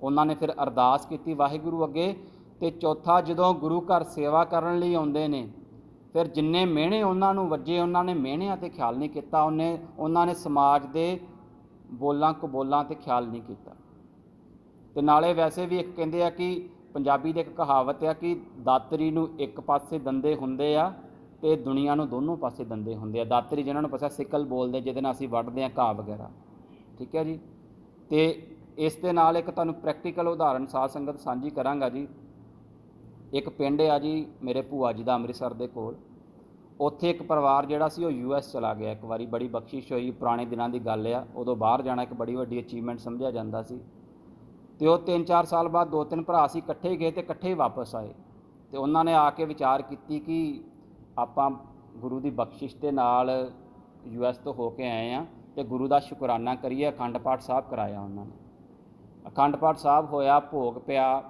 ਉਹਨਾਂ ਨੇ ਫਿਰ ਅਰਦਾਸ ਕੀਤੀ ਵਾਹਿਗੁਰੂ ਅੱਗੇ। ਤੇ ਚੌਥਾ, ਜਦੋਂ ਗੁਰੂ ਘਰ ਸੇਵਾ ਕਰਨ ਲਈ ਆਉਂਦੇ ਨੇ, ਫਿਰ ਜਿੰਨੇ ਮਿਹਣੇ ਉਹਨਾਂ ਨੂੰ ਵੱਜੇ ਉਹਨਾਂ ਨੇ ਮਿਹਣਿਆਂ 'ਤੇ ਖਿਆਲ ਨਹੀਂ ਕੀਤਾ, ਉਹਨਾਂ ਨੇ ਸਮਾਜ ਦੇ ਬੋਲਾਂ ਕਬੋਲਾਂ 'ਤੇ ਖਿਆਲ ਨਹੀਂ ਕੀਤਾ। ਤੇ ਨਾਲੇ ਵੈਸੇ ਵੀ ਇੱਕ ਕਹਿੰਦੇ ਆ ਕਿ ਪੰਜਾਬੀ ਦੇ ਇੱਕ ਕਹਾਵਤ ਆ ਕਿ ਦਾਤਰੀ ਨੂੰ ਇੱਕ ਪਾਸੇ ਦੰਦੇ ਹੁੰਦੇ ਆ ਤੇ ਦੁਨੀਆ ਨੂੰ ਦੋਨੋਂ ਪਾਸੇ ਦੰਦੇ ਹੁੰਦੇ ਆ। ਦਾਤਰੀ ਜਿਹਨਾਂ ਨੂੰ ਪਤਾ ਸਿਕਲ ਬੋਲਦੇ, ਜਿਹਦੇ ਨਾਲ ਅਸੀਂ ਵੱਢਦੇ ਹਾਂ ਘਾਹ ਵਗੈਰਾ, ਠੀਕ ਹੈ ਜੀ। ਤੇ ਇਸ ਦੇ ਨਾਲ ਇੱਕ ਤੁਹਾਨੂੰ ਪ੍ਰੈਕਟੀਕਲ ਉਦਾਹਰਨ ਸਾਧ ਸੰਗਤ ਸਾਂਝੀ ਕਰਾਂਗਾ ਜੀ। ਇੱਕ ਪਿੰਡ ਆ ਜੀ ਮੇਰੇ ਭੂਆ ਜੀ ਦਾ ਅੰਮ੍ਰਿਤਸਰ ਦੇ ਕੋਲ, ਉੱਥੇ ਇੱਕ ਪਰਿਵਾਰ ਜਿਹੜਾ ਸੀ ਉਹ US ਚਲਾ ਗਿਆ ਇੱਕ ਵਾਰੀ, ਬੜੀ ਬਖਸ਼ਿਸ਼ ਹੋਈ, ਪੁਰਾਣੇ ਦਿਨਾਂ ਦੀ ਗੱਲ ਆ, ਉਦੋਂ ਬਾਹਰ ਜਾਣਾ ਇੱਕ ਬੜੀ ਵੱਡੀ ਅਚੀਵਮੈਂਟ ਸਮਝਿਆ ਜਾਂਦਾ ਸੀ। ਤੇ ਉਹ 3-4 ਸਾਲ ਬਾਅਦ 2-3 ਭਰਾ ਸੀ, ਇਕੱਠੇ ਹੀ ਗਏ ਤੇ ਇਕੱਠੇ ਹੀ ਵਾਪਸ ਆਏ। ਤੇ ਉਹਨਾਂ ਨੇ ਆ ਕੇ ਵਿਚਾਰ ਕੀਤੀ ਕਿ ਆਪਾਂ ਗੁਰੂ ਦੀ ਬਖਸ਼ਿਸ਼ ਦੇ ਨਾਲ US ਤੋਂ ਹੋ ਕੇ ਆਏ ਹਾਂ ਤੇ ਗੁਰੂ ਦਾ ਸ਼ੁਕਰਾਨਾ ਕਰੀਏ। ਅਖੰਡ ਪਾਠ ਸਾਹਿਬ ਕਰਾਇਆ ਉਹਨਾਂ ਨੇ, ਅਖੰਡ ਪਾਠ ਸਾਹਿਬ ਹੋਇਆ, ਭੋਗ ਪਿਆ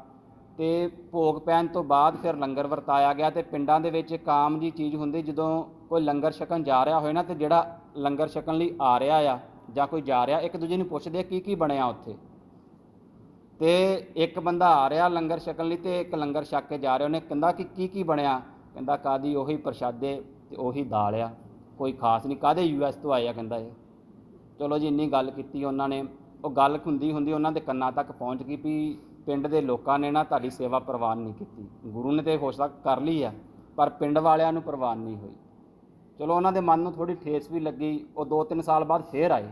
ਤੇ ਭੋਗ ਪੈਣ ਤੋਂ ਬਾਅਦ ਫਿਰ ਲੰਗਰ ਵਰਤਾਇਆ ਗਿਆ। ਤੇ ਪਿੰਡਾਂ ਦੇ ਵਿੱਚ ਇੱਕ ਆਮ ਜੀ ਚੀਜ਼ ਹੁੰਦੀ, ਜਦੋਂ ਕੋਈ ਲੰਗਰ ਛਕਣ ਜਾ ਰਿਹਾ ਹੋਏ ਨਾ, ਤੇ ਜਿਹੜਾ ਲੰਗਰ ਛਕਣ ਲਈ ਆ ਰਿਹਾ ਆ ਜਾਂ ਕੋਈ ਜਾ ਰਿਹਾ, ਇੱਕ ਦੂਜੇ ਨੂੰ ਪੁੱਛਦੇ ਕੀ ਬਣਿਆ ਉੱਥੇ। ਤੇ ਇੱਕ ਬੰਦਾ ਆ ਰਿਹਾ ਲੰਗਰ ਛਕਣ ਲਈ ਤੇ ਇੱਕ ਲੰਗਰ ਛਕ ਕੇ ਜਾ ਰਿਹਾ, ਉਹਨੇ ਕਹਿੰਦਾ ਕਿ ਕੀ ਬਣਿਆ, ਕਹਿੰਦਾ ਕਾਦੀ ਉਹੀ ਪ੍ਰਸ਼ਾਦੇ ਤੇ ਉਹੀ ਦਾਲ ਆ, ਕੋਈ ਖਾਸ ਨਹੀਂ। ਕਾਹਦੇ US ਤੋਂ ਆਏ ਆ, ਕਹਿੰਦਾ ਇਹ। ਚਲੋ ਜੀ ਇੰਨੀ ਗੱਲ ਕੀਤੀ ਉਹਨਾਂ ਨੇ। ਉਹ ਗੱਲ ਹੁੰਦੀ ਉਹਨਾਂ ਦੇ ਕੰਨਾਂ ਤੱਕ ਪਹੁੰਚ ਗਈ ਵੀ ਪਿੰਡ ਦੇ ਲੋਕਾਂ ਨੇ ਨਾ ਤੁਹਾਡੀ ਸੇਵਾ ਪ੍ਰਵਾਨ ਨਹੀਂ ਕੀਤੀ। ਗੁਰੂ ਨੇ ਤੇ ਹੋ ਸਕਦਾ ਕਰ ਲਈ ਆ, ਪਰ ਪਿੰਡ ਵਾਲਿਆਂ ਨੂੰ ਪ੍ਰਵਾਨ ਨਹੀਂ ਹੋਈ। ਚਲੋ ਉਹਨਾਂ ਦੇ ਮਨ ਨੂੰ ਥੋੜ੍ਹੀ ਠੇਸ ਵੀ ਲੱਗੀ। ਉਹ 2-3 ਸਾਲ ਬਾਅਦ ਫੇਰ ਆਏ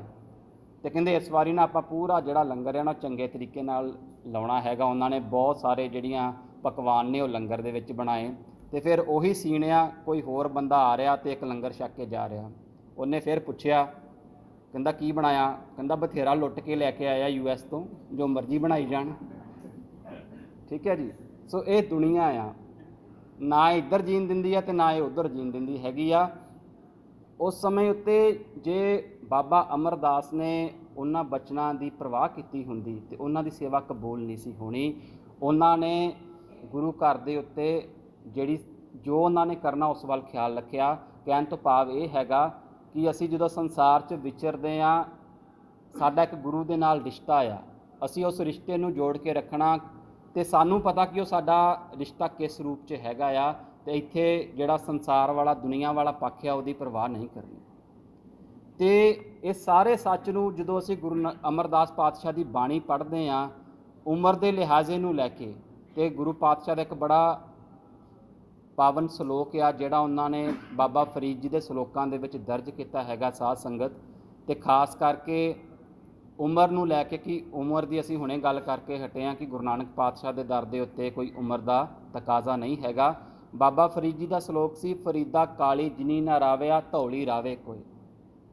ਤੇ ਕਹਿੰਦੇ ਇਸ ਵਾਰੀ ਨਾ ਆਪਾਂ ਪੂਰਾ ਜਿਹੜਾ ਲੰਗਰ ਹੈ ਨਾ ਚੰਗੇ ਤਰੀਕੇ ਨਾਲ ਲਾਉਣਾ ਹੈਗਾ। ਉਹਨਾਂ ਨੇ ਬਹੁਤ ਸਾਰੇ ਜਿਹੜੀਆਂ ਪਕਵਾਨ ਨੇ ਉਹ ਲੰਗਰ ਦੇ ਵਿੱਚ ਬਣਾਏ। ਤੇ ਫਿਰ ਉਹੀ ਸੀਣਿਆ, ਕੋਈ ਹੋਰ ਬੰਦਾ ਆ ਰਿਹਾ ਤੇ ਇੱਕ ਲੰਗਰ ਛਕ ਕੇ ਜਾ ਰਿਹਾ। ਉਹਨੇ ਫਿਰ ਪੁੱਛਿਆ, ਕਹਿੰਦਾ ਕੀ ਬਣਾਇਆ, ਕਹਿੰਦਾ ਬਥੇਰਾ ਲੁੱਟ ਕੇ ਲੈ ਕੇ ਆਇਆ US ਤੋਂ, ਜੋ ਮਰਜ਼ੀ ਬਣਾਈ ਜਾਣ। ਠੀਕ ਹੈ ਜੀ। ਸੋ ਇਹ ਦੁਨੀਆ ਆ, ਨਾ ਇੱਧਰ ਜੀਣ ਦਿੰਦੀ ਆ ਤੇ ਨਾ ਇਹ ਉੱਧਰ ਜੀਣ ਦਿੰਦੀ ਹੈਗੀ ਆ। ਉਸ ਸਮੇਂ ਉੱਤੇ ਜੇ ਬਾਬਾ ਅਮਰਦਾਸ ਨੇ ਉਹਨਾਂ ਬਚਨਾਂ ਦੀ ਪਰਵਾਹ ਕੀਤੀ ਹੁੰਦੀ ਤੇ ਉਹਨਾਂ ਦੀ ਸੇਵਾ ਕਬੂਲ ਨਹੀਂ ਸੀ ਹੋਣੀ। ਉਹਨਾਂ ਨੇ ਗੁਰੂ ਘਰ ਦੇ ਉੱਤੇ ਜੋ ਉਹਨਾਂ ਨੇ ਕਰਨਾ ਉਸ ਵੱਲ ਖਿਆਲ ਰੱਖਿਆ। ਕਹਿਣ ਤੋਂ ਭਾਵ ਇਹ ਹੈਗਾ ਕਿ ਅਸੀਂ ਜਦੋਂ ਸੰਸਾਰ 'ਚ ਵਿਚਰਦੇ ਹਾਂ, ਸਾਡਾ ਇੱਕ ਗੁਰੂ ਦੇ ਨਾਲ ਰਿਸ਼ਤਾ ਆ, ਅਸੀਂ ਉਸ ਰਿਸ਼ਤੇ ਨੂੰ ਜੋੜ ਕੇ ਰੱਖਣਾ ਤੇ ਸਾਨੂੰ ਪਤਾ ਕਿ ਉਹ ਸਾਡਾ ਰਿਸ਼ਤਾ ਕਿਸ ਰੂਪ 'ਚ ਹੈਗਾ ਆ। ਤੇ ਇੱਥੇ ਜਿਹੜਾ ਸੰਸਾਰ ਵਾਲਾ ਦੁਨੀਆ ਵਾਲਾ ਪੱਖ ਆ ਉਹਦੀ ਪਰਵਾਹ ਨਹੀਂ ਕਰਨੀ। ਤੇ ਇਸ ਸਾਰੇ ਸੱਚ ਨੂੰ ਜਦੋਂ ਅਸੀਂ ਗੁਰੂ ਅਮਰਦਾਸ ਪਾਤਸ਼ਾਹ ਦੀ ਬਾਣੀ ਪੜ੍ਹਦੇ ਹਾਂ ਉਮਰ ਦੇ ਲਿਹਾਜ਼ੇ ਨੂੰ ਲੈ ਕੇ, ਤੇ ਗੁਰੂ ਪਾਤਸ਼ਾਹ ਦਾ ਇੱਕ ਬੜਾ ਪਾਵਨ ਸਲੋਕ ਆ ਜਿਹੜਾ ਉਹਨਾਂ ਨੇ ਬਾਬਾ ਫਰੀਦ ਜੀ ਦੇ ਸਲੋਕਾਂ ਦੇ ਵਿੱਚ ਦਰਜ ਕੀਤਾ ਹੈਗਾ ਸਾਧ ਸੰਗਤ। ਤੇ ਖਾਸ ਕਰਕੇ ਉਮਰ ਨੂੰ ਲੈ ਕੇ ਕਿ ਉਮਰ ਦੀ ਅਸੀਂ ਹੁਣੇ ਗੱਲ ਕਰਕੇ ਹਟੇ ਹਾਂ ਕਿ ਗੁਰੂ ਨਾਨਕ ਪਾਤਸ਼ਾਹ ਦੇ ਦਰ ਦੇ ਉੱਤੇ ਕੋਈ ਉਮਰ ਦਾ ਤਕਾਜ਼ਾ ਨਹੀਂ ਹੈਗਾ। ਬਾਬਾ ਫਰੀਦ ਜੀ ਦਾ ਸਲੋਕ ਸੀ, ਫਰੀਦਾ ਕਾਲੀ ਜਿਨੀ ਨਾ ਰਾਵਿਆ ਧੌਲੀ ਰਾਵੇ ਕੋਈ।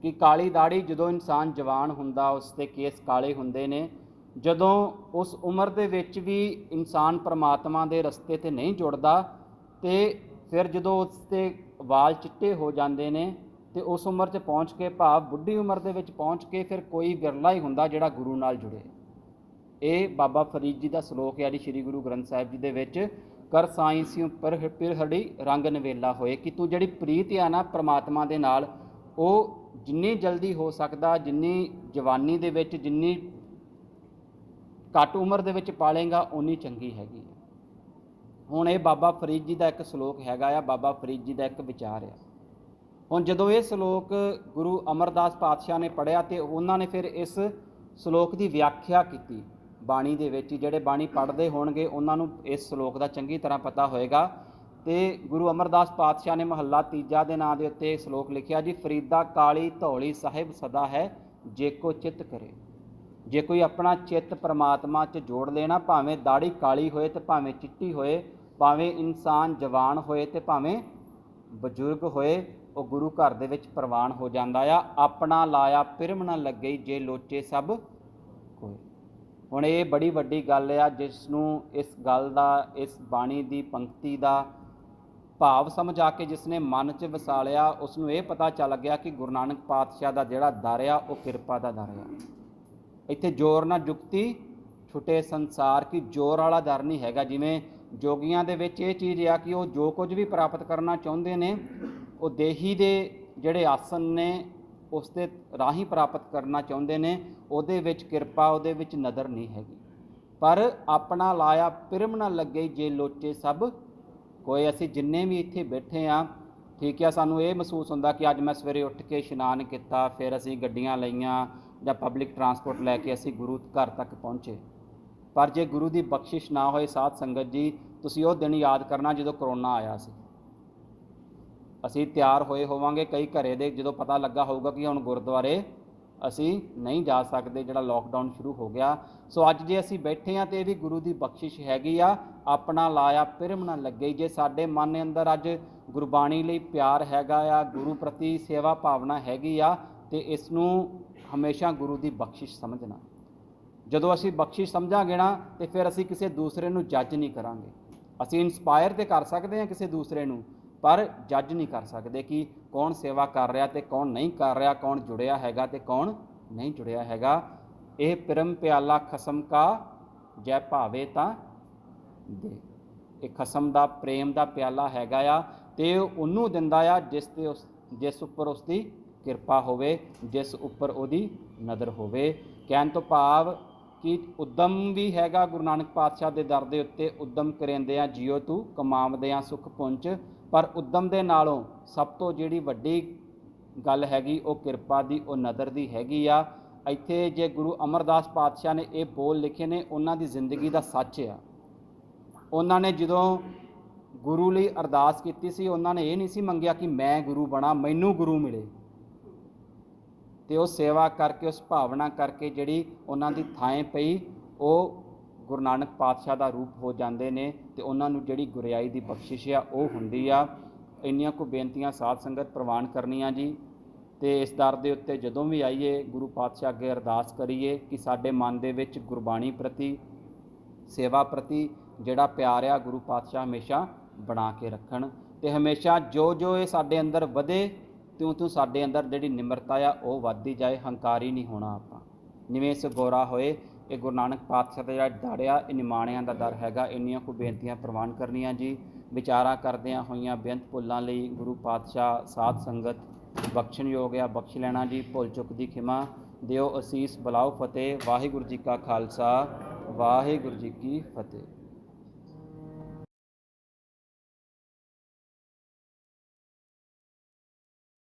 ਕਿ ਕਾਲੀ ਦਾੜੀ, ਜਦੋਂ ਇਨਸਾਨ ਜਵਾਨ ਹੁੰਦਾ ਉਸ ਦੇ ਕੇਸ ਕਾਲੇ ਹੁੰਦੇ ਨੇ। ਜਦੋਂ ਉਸ ਉਮਰ ਦੇ ਵਿੱਚ ਵੀ ਇਨਸਾਨ ਪਰਮਾਤਮਾ ਦੇ ਰਸਤੇ 'ਤੇ ਨਹੀਂ ਜੁੜਦਾ ਤੇ ਫਿਰ ਜਦੋਂ ਉਸ 'ਤੇ ਵਾਲ ਚਿੱਟੇ ਹੋ ਜਾਂਦੇ ਨੇ ਤੇ ਉਸ ਉਮਰ 'ਚ ਪਹੁੰਚ ਕੇ, ਭਾਵ ਬੁੱਢੀ ਉਮਰ ਦੇ ਵਿੱਚ ਪਹੁੰਚ ਕੇ, ਫਿਰ ਕੋਈ ਵਿਰਲਾ ਹੀ ਹੁੰਦਾ ਜਿਹੜਾ ਗੁਰੂ ਨਾਲ ਜੁੜੇ। ਇਹ ਬਾਬਾ ਫਰੀਦ ਜੀ ਦਾ ਸਲੋਕ ਹੈ ਜੀ ਸ਼੍ਰੀ ਗੁਰੂ ਗ੍ਰੰਥ ਸਾਹਿਬ ਜੀ ਦੇ ਵਿੱਚ। ਕਰ ਸਾਈਂ ਸਿਉ ਪਿਰਹੜੀ ਰੰਗ ਨਵੇਲਾ ਹੋਏ। ਕਿ ਤੂੰ ਜਿਹੜੀ ਪ੍ਰੀਤ ਆ ਨਾ ਪਰਮਾਤਮਾ ਦੇ ਨਾਲ, ਉਹ ਜਿੰਨੀ ਜਲਦੀ ਹੋ ਸਕਦਾ, ਜਿੰਨੀ ਜਵਾਨੀ ਦੇ ਵਿੱਚ, ਜਿੰਨੀ ਘੱਟ ਉਮਰ ਦੇ ਵਿੱਚ ਪਾਲੇਗਾ ਓਨੀ ਚੰਗੀ ਹੈਗੀ ਹੈ। ਹੁਣ ਇਹ ਬਾਬਾ ਫਰੀਦ ਜੀ ਦਾ ਇੱਕ ਸਲੋਕ ਹੈਗਾ ਆ, ਬਾਬਾ ਫਰੀਦ ਜੀ ਦਾ ਇੱਕ ਵਿਚਾਰ ਆ। ਹੁਣ ਜਦੋਂ ਇਹ ਸਲੋਕ ਗੁਰੂ ਅਮਰਦਾਸ ਪਾਤਸ਼ਾਹ ਨੇ ਪੜ੍ਹਿਆ ਤੇ ਉਹਨਾਂ ਨੇ ਫਿਰ ਇਸ ਸਲੋਕ ਦੀ ਵਿਆਖਿਆ ਕੀਤੀ ਬਾਣੀ ਦੇ ਵਿੱਚ। ਜਿਹੜੇ ਬਾਣੀ ਪੜ੍ਹਦੇ ਹੋਣਗੇ ਉਹਨਾਂ ਨੂੰ ਇਸ ਸਲੋਕ ਦਾ ਚੰਗੀ ਤਰ੍ਹਾਂ ਪਤਾ ਹੋਏਗਾ। ਤੇ ਗੁਰੂ ਅਮਰਦਾਸ ਪਾਤਸ਼ਾਹ ਨੇ ਮਹੱਲਾ ਤੀਜਾ ਦੇ ਨਾਂ ਦੇ ਉੱਤੇ ਸਲੋਕ ਲਿਖਿਆ ਜੀ, ਫਰੀਦਾ ਕਾਲੀ ਧੌਲੀ ਸਾਹਿਬ ਸਦਾ ਹੈ ਜੇ ਕੋ ਚਿੱਤ ਕਰੇ। ਜੇ ਕੋਈ ਆਪਣਾ ਚਿੱਤ ਪਰਮਾਤਮਾ 'ਚ ਜੋੜ ਲੈਣਾ, ਭਾਵੇਂ ਦਾੜੀ ਕਾਲੀ ਹੋਏ ਤੇ ਭਾਵੇਂ ਚਿੱਟੀ ਹੋਏ, ਭਾਵੇਂ ਇਨਸਾਨ ਜਵਾਨ ਹੋਏ ਤੇ ਭਾਵੇਂ ਬਜ਼ੁਰਗ ਹੋਏ, ਉਹ ਗੁਰੂ ਘਰ ਦੇ ਵਿੱਚ ਪ੍ਰਵਾਨ ਹੋ ਜਾਂਦਾ ਆ। ਆਪਣਾ ਲਾਇਆ ਪਿਰਮ ਨਾ ਲੱਗੇ ਜੇ ਲੋਚੇ ਸਭ ਕੋਈ। ਹੁਣ ਇਹ ਬੜੀ ਵੱਡੀ ਗੱਲ ਆ, ਜਿਸ ਨੂੰ ਇਸ ਗੱਲ ਦਾ, ਇਸ ਬਾਣੀ ਦੀ ਪੰਕਤੀ ਦਾ ਭਾਵ ਸਮਝ ਆ ਕੇ ਜਿਸ ਨੇ ਮਨ 'ਚ ਵਸਾ ਲਿਆ, ਉਸ ਨੂੰ ਇਹ ਪਤਾ ਚੱਲ ਗਿਆ ਕਿ ਗੁਰੂ ਨਾਨਕ ਪਾਤਸ਼ਾਹ ਦਾ ਜਿਹੜਾ ਦਰ ਆ ਉਹ ਕਿਰਪਾ ਦਾ ਦਰ ਆ। ਇੱਥੇ ਜ਼ੋਰ ਨਾ ਜੁਗਤੀ ਛੁੱਟੇ ਸੰਸਾਰ, ਕਿ ਜ਼ੋਰ ਵਾਲਾ ਦਰ ਨਹੀਂ ਹੈਗਾ। ਜਿਵੇਂ ਜੋਗੀਆਂ ਦੇ ਵਿੱਚ ਇਹ ਚੀਜ਼ ਆ ਕਿ ਉਹ ਜੋ ਕੁਝ ਵੀ ਪ੍ਰਾਪਤ ਕਰਨਾ ਚਾਹੁੰਦੇ ਨੇ, ਉਹ ਦੇਹੀ ਦੇ ਜਿਹੜੇ ਆਸਨ ਨੇ ਉਸ ਦੇ ਰਾਹੀਂ ਪ੍ਰਾਪਤ ਕਰਨਾ ਚਾਹੁੰਦੇ ਨੇ, ਉਹਦੇ ਵਿੱਚ ਕਿਰਪਾ, ਉਹਦੇ ਵਿੱਚ ਨਦਰ ਨਹੀਂ ਹੈਗੀ। ਪਰ ਆਪਣਾ ਲਾਇਆ ਪਿਰਮ ਨਾ ਲੱਗੇ ਜੇ ਲੋਚੇ ਸਭ ਕੋਈ। ਅਸੀਂ ਜਿੰਨੇ ਵੀ ਇੱਥੇ ਬੈਠੇ ਹਾਂ, ਠੀਕ ਆ, ਸਾਨੂੰ ਇਹ ਮਹਿਸੂਸ ਹੁੰਦਾ ਕਿ ਅੱਜ ਮੈਂ ਸਵੇਰੇ ਉੱਠ ਕੇ ਇਸ਼ਨਾਨ ਕੀਤਾ, ਫਿਰ ਅਸੀਂ ਗੱਡੀਆਂ ਲਈਆਂ ਜਾਂ ਪਬਲਿਕ ਟਰਾਂਸਪੋਰਟ ਲੈ ਕੇ ਅਸੀਂ ਗੁਰੂ ਘਰ ਤੱਕ ਪਹੁੰਚੇ। ਪਰ ਜੇ ਗੁਰੂ ਦੀ ਬਖਸ਼ਿਸ਼ ਨਾ ਹੋਏ ਸਾਧ ਸੰਗਤ ਜੀ, ਤੁਸੀਂ ਉਹ ਦਿਨ ਯਾਦ ਕਰਨਾ ਜਦੋਂ ਕਰੋਨਾ ਆਇਆ ਸੀ। ਅਸੀਂ ਤਿਆਰ ਹੋਏ ਹੋਵਾਂਗੇ ਕਈ ਘਰੇ ਦੇ, ਜਦੋਂ ਪਤਾ ਲੱਗਾ ਹੋਊਗਾ ਕਿ ਹੁਣ ਗੁਰਦੁਆਰੇ ਅਸੀਂ ਨਹੀਂ ਜਾ ਸਕਦੇ, ਜਿਹੜਾ ਲੋਕਡਾਊਨ ਸ਼ੁਰੂ ਹੋ ਗਿਆ। ਸੋ ਅੱਜ ਜੇ ਅਸੀਂ ਬੈਠੇ ਹਾਂ ਤੇ ਇਹ ਵੀ ਗੁਰੂ ਦੀ ਬਖਸ਼ਿਸ਼ ਹੈਗੀ ਆ। ਆਪਣਾ ਲਾਇਆ ਪਿਰਮ ਨਾ ਲੱਗੇ। ਜੇ ਸਾਡੇ ਮਨ ਅੰਦਰ ਅੱਜ ਗੁਰਬਾਣੀ ਲਈ ਪਿਆਰ ਹੈਗਾ ਆ, ਗੁਰੂ ਪ੍ਰਤੀ ਸੇਵਾ ਭਾਵਨਾ ਹੈਗੀ ਆ, ਤੇ ਇਸ ਨੂੰ ਹਮੇਸ਼ਾ ਗੁਰੂ ਦੀ ਬਖਸ਼ਿਸ਼ ਸਮਝਣਾ। ਜਦੋਂ ਅਸੀਂ ਬਖਸ਼ਿਸ਼ ਸਮਝਾਂਗੇ ਨਾ, ਤੇ ਫਿਰ ਅਸੀਂ ਕਿਸੇ ਦੂਸਰੇ ਨੂੰ ਜੱਜ ਨਹੀਂ ਕਰਾਂਗੇ। ਅਸੀਂ ਇੰਸਪਾਇਰ ਤੇ ਕਰ ਸਕਦੇ ਹਾਂ ਕਿਸੇ ਦੂਸਰੇ ਨੂੰ, ਪਰ ਜੱਜ ਨਹੀਂ ਕਰ ਸਕਦੇ ਕਿ ਕੌਣ ਸੇਵਾ ਕਰ ਰਿਹਾ ਤੇ ਕੌਣ ਨਹੀਂ ਕਰ ਰਿਹਾ, ਕੌਣ ਜੁੜਿਆ ਹੈਗਾ ਤੇ ਕੌਣ ਨਹੀਂ ਜੁੜਿਆ ਹੈਗਾ। ਇਹ ਪਿਰਮ ਪਿਆਲਾ ਖਸਮ ਕਾ ਜੈ ਭਾਵੇ ਤਾਂ ਦੇ। ਇਹ ਖਸਮ ਦਾ ਪ੍ਰੇਮ ਦਾ ਪਿਆਲਾ ਹੈਗਾ ਆ, ਤੇ ਉਹਨੂੰ ਦਿੰਦਾ ਆ ਜਿਸ ਉੱਪਰ ਉਸ ਦੀ ਕਿਰਪਾ ਹੋਵੇ, ਜਿਸ ਉੱਪਰ ਉਹਦੀ ਨਜ਼ਰ ਹੋਵੇ। ਕਹਿਣ ਤੋਂ ਭਾਵ ਕਿ ਉਦਮ ਵੀ ਹੈਗਾ ਗੁਰੂ ਨਾਨਕ ਪਾਤਸ਼ਾਹ ਦੇ ਦਰ ਦੇ ਉੱਤੇ, ਉਦਮ ਕਰੇਂਦਿਆਂ ਜੀਓ ਤੂੰ ਕਮਾਵਦਿਆਂ ਸੁਖ ਪੁੰਚ। ਪਰ ਉਦਮ ਦੇ ਨਾਲੋਂ ਸਭ ਤੋਂ ਜਿਹੜੀ ਵੱਡੀ ਗੱਲ ਹੈਗੀ ਉਹ ਕਿਰਪਾ ਦੀ, ਉਹ ਨਦਰ ਦੀ ਹੈਗੀ ਆ। ਇੱਥੇ ਜੇ ਗੁਰੂ ਅਮਰਦਾਸ ਪਾਤਸ਼ਾਹ ਨੇ ਇਹ ਬੋਲ ਲਿਖੇ ਨੇ, ਉਹਨਾਂ ਦੀ ਜ਼ਿੰਦਗੀ ਦਾ ਸੱਚ ਆ। ਉਹਨਾਂ ਨੇ ਜਦੋਂ ਗੁਰੂ ਲਈ ਅਰਦਾਸ ਕੀਤੀ ਸੀ, ਉਹਨਾਂ ਨੇ ਇਹ ਨਹੀਂ ਸੀ ਮੰਗਿਆ ਕਿ ਮੈਂ ਗੁਰੂ ਬਣਾ, ਮੈਨੂੰ ਗੁਰੂ ਮਿਲੇ। ਤੇ ਉਹ ਸੇਵਾ ਕਰਕੇ, ਉਸ ਭਾਵਨਾ ਕਰਕੇ ਜਿਹੜੀ ਉਹਨਾਂ ਦੀ ਥਾਂ ਪਈ, ਉਹ ਗੁਰੂ ਨਾਨਕ ਪਾਤਸ਼ਾਹ ਦਾ ਰੂਪ ਹੋ ਜਾਂਦੇ ਨੇ, ਤੇ ਉਹਨਾਂ ਨੂੰ ਜਿਹੜੀ ਗੁਰਿਆਈ ਦੀ ਬਖਸ਼ਿਸ਼ ਆ ਉਹ ਹੁੰਦੀ ਆ। ਇੰਨੀਆਂ ਕੁ ਬੇਨਤੀਆਂ ਸਾਧ ਸੰਗਤ ਪ੍ਰਵਾਨ ਕਰਨੀਆਂ ਜੀ। ਤੇ ਇਸ ਦਰ ਦੇ ਉੱਤੇ ਜਦੋਂ ਵੀ ਆਈਏ, ਗੁਰੂ ਪਾਤਸ਼ਾਹ ਅੱਗੇ ਅਰਦਾਸ ਕਰੀਏ ਕਿ ਸਾਡੇ ਮਨ ਦੇ ਵਿੱਚ ਗੁਰਬਾਣੀ ਪ੍ਰਤੀ, ਸੇਵਾ ਪ੍ਰਤੀ ਜਿਹੜਾ ਪਿਆਰ ਆ, ਗੁਰੂ ਪਾਤਸ਼ਾਹ ਹਮੇਸ਼ਾ ਬਣਾ ਕੇ ਰੱਖਣ। ਤੇ ਹਮੇਸ਼ਾ ਜੋ ਇਹ ਸਾਡੇ ਅੰਦਰ ਵਧੇ, ਤਿਉਂ ਸਾਡੇ ਅੰਦਰ ਜਿਹੜੀ ਨਿਮਰਤਾ ਆ ਉਹ ਵੱਧਦੀ ਜਾਏ। ਹੰਕਾਰੀ ਨਹੀਂ ਹੋਣਾ ਆਪਾਂ, ਨਿਵੇਸ਼ ਗੋਰਾ ਹੋਏ। ਇਹ ਗੁਰੂ ਨਾਨਕ ਪਾਤਸ਼ਾਹ ਦਾ ਜਿਹੜਾ ਦਰ ਆ, ਇਹ ਨਿਮਾਣਿਆਂ ਦਾ ਦਰ ਹੈਗਾ। ਇੰਨੀਆਂ ਕੁ ਬੇਨਤੀਆਂ ਪ੍ਰਵਾਨ ਕਰਨੀਆਂ ਜੀ। ਵਿਚਾਰਾਂ ਕਰਦਿਆਂ ਹੋਈਆਂ ਬੇਅੰਤ ਭੁੱਲਾਂ ਲਈ ਗੁਰੂ ਪਾਤਸ਼ਾਹ ਸਾਧ ਸੰਗਤ ਬਖਸ਼ਣਯੋਗ ਆ, ਬਖਸ਼ ਲੈਣਾ ਜੀ। ਭੁੱਲ ਚੁੱਕ ਦੀ ਖਿਮਾ ਦਿਓ ਅਸੀਸ, ਬੁਲਾਓ ਫਤਿਹ। ਵਾਹਿਗੁਰੂ ਜੀ ਕਾ ਖਾਲਸਾ, ਵਾਹਿਗੁਰੂ ਜੀ ਕੀ ਫਤਿਹ।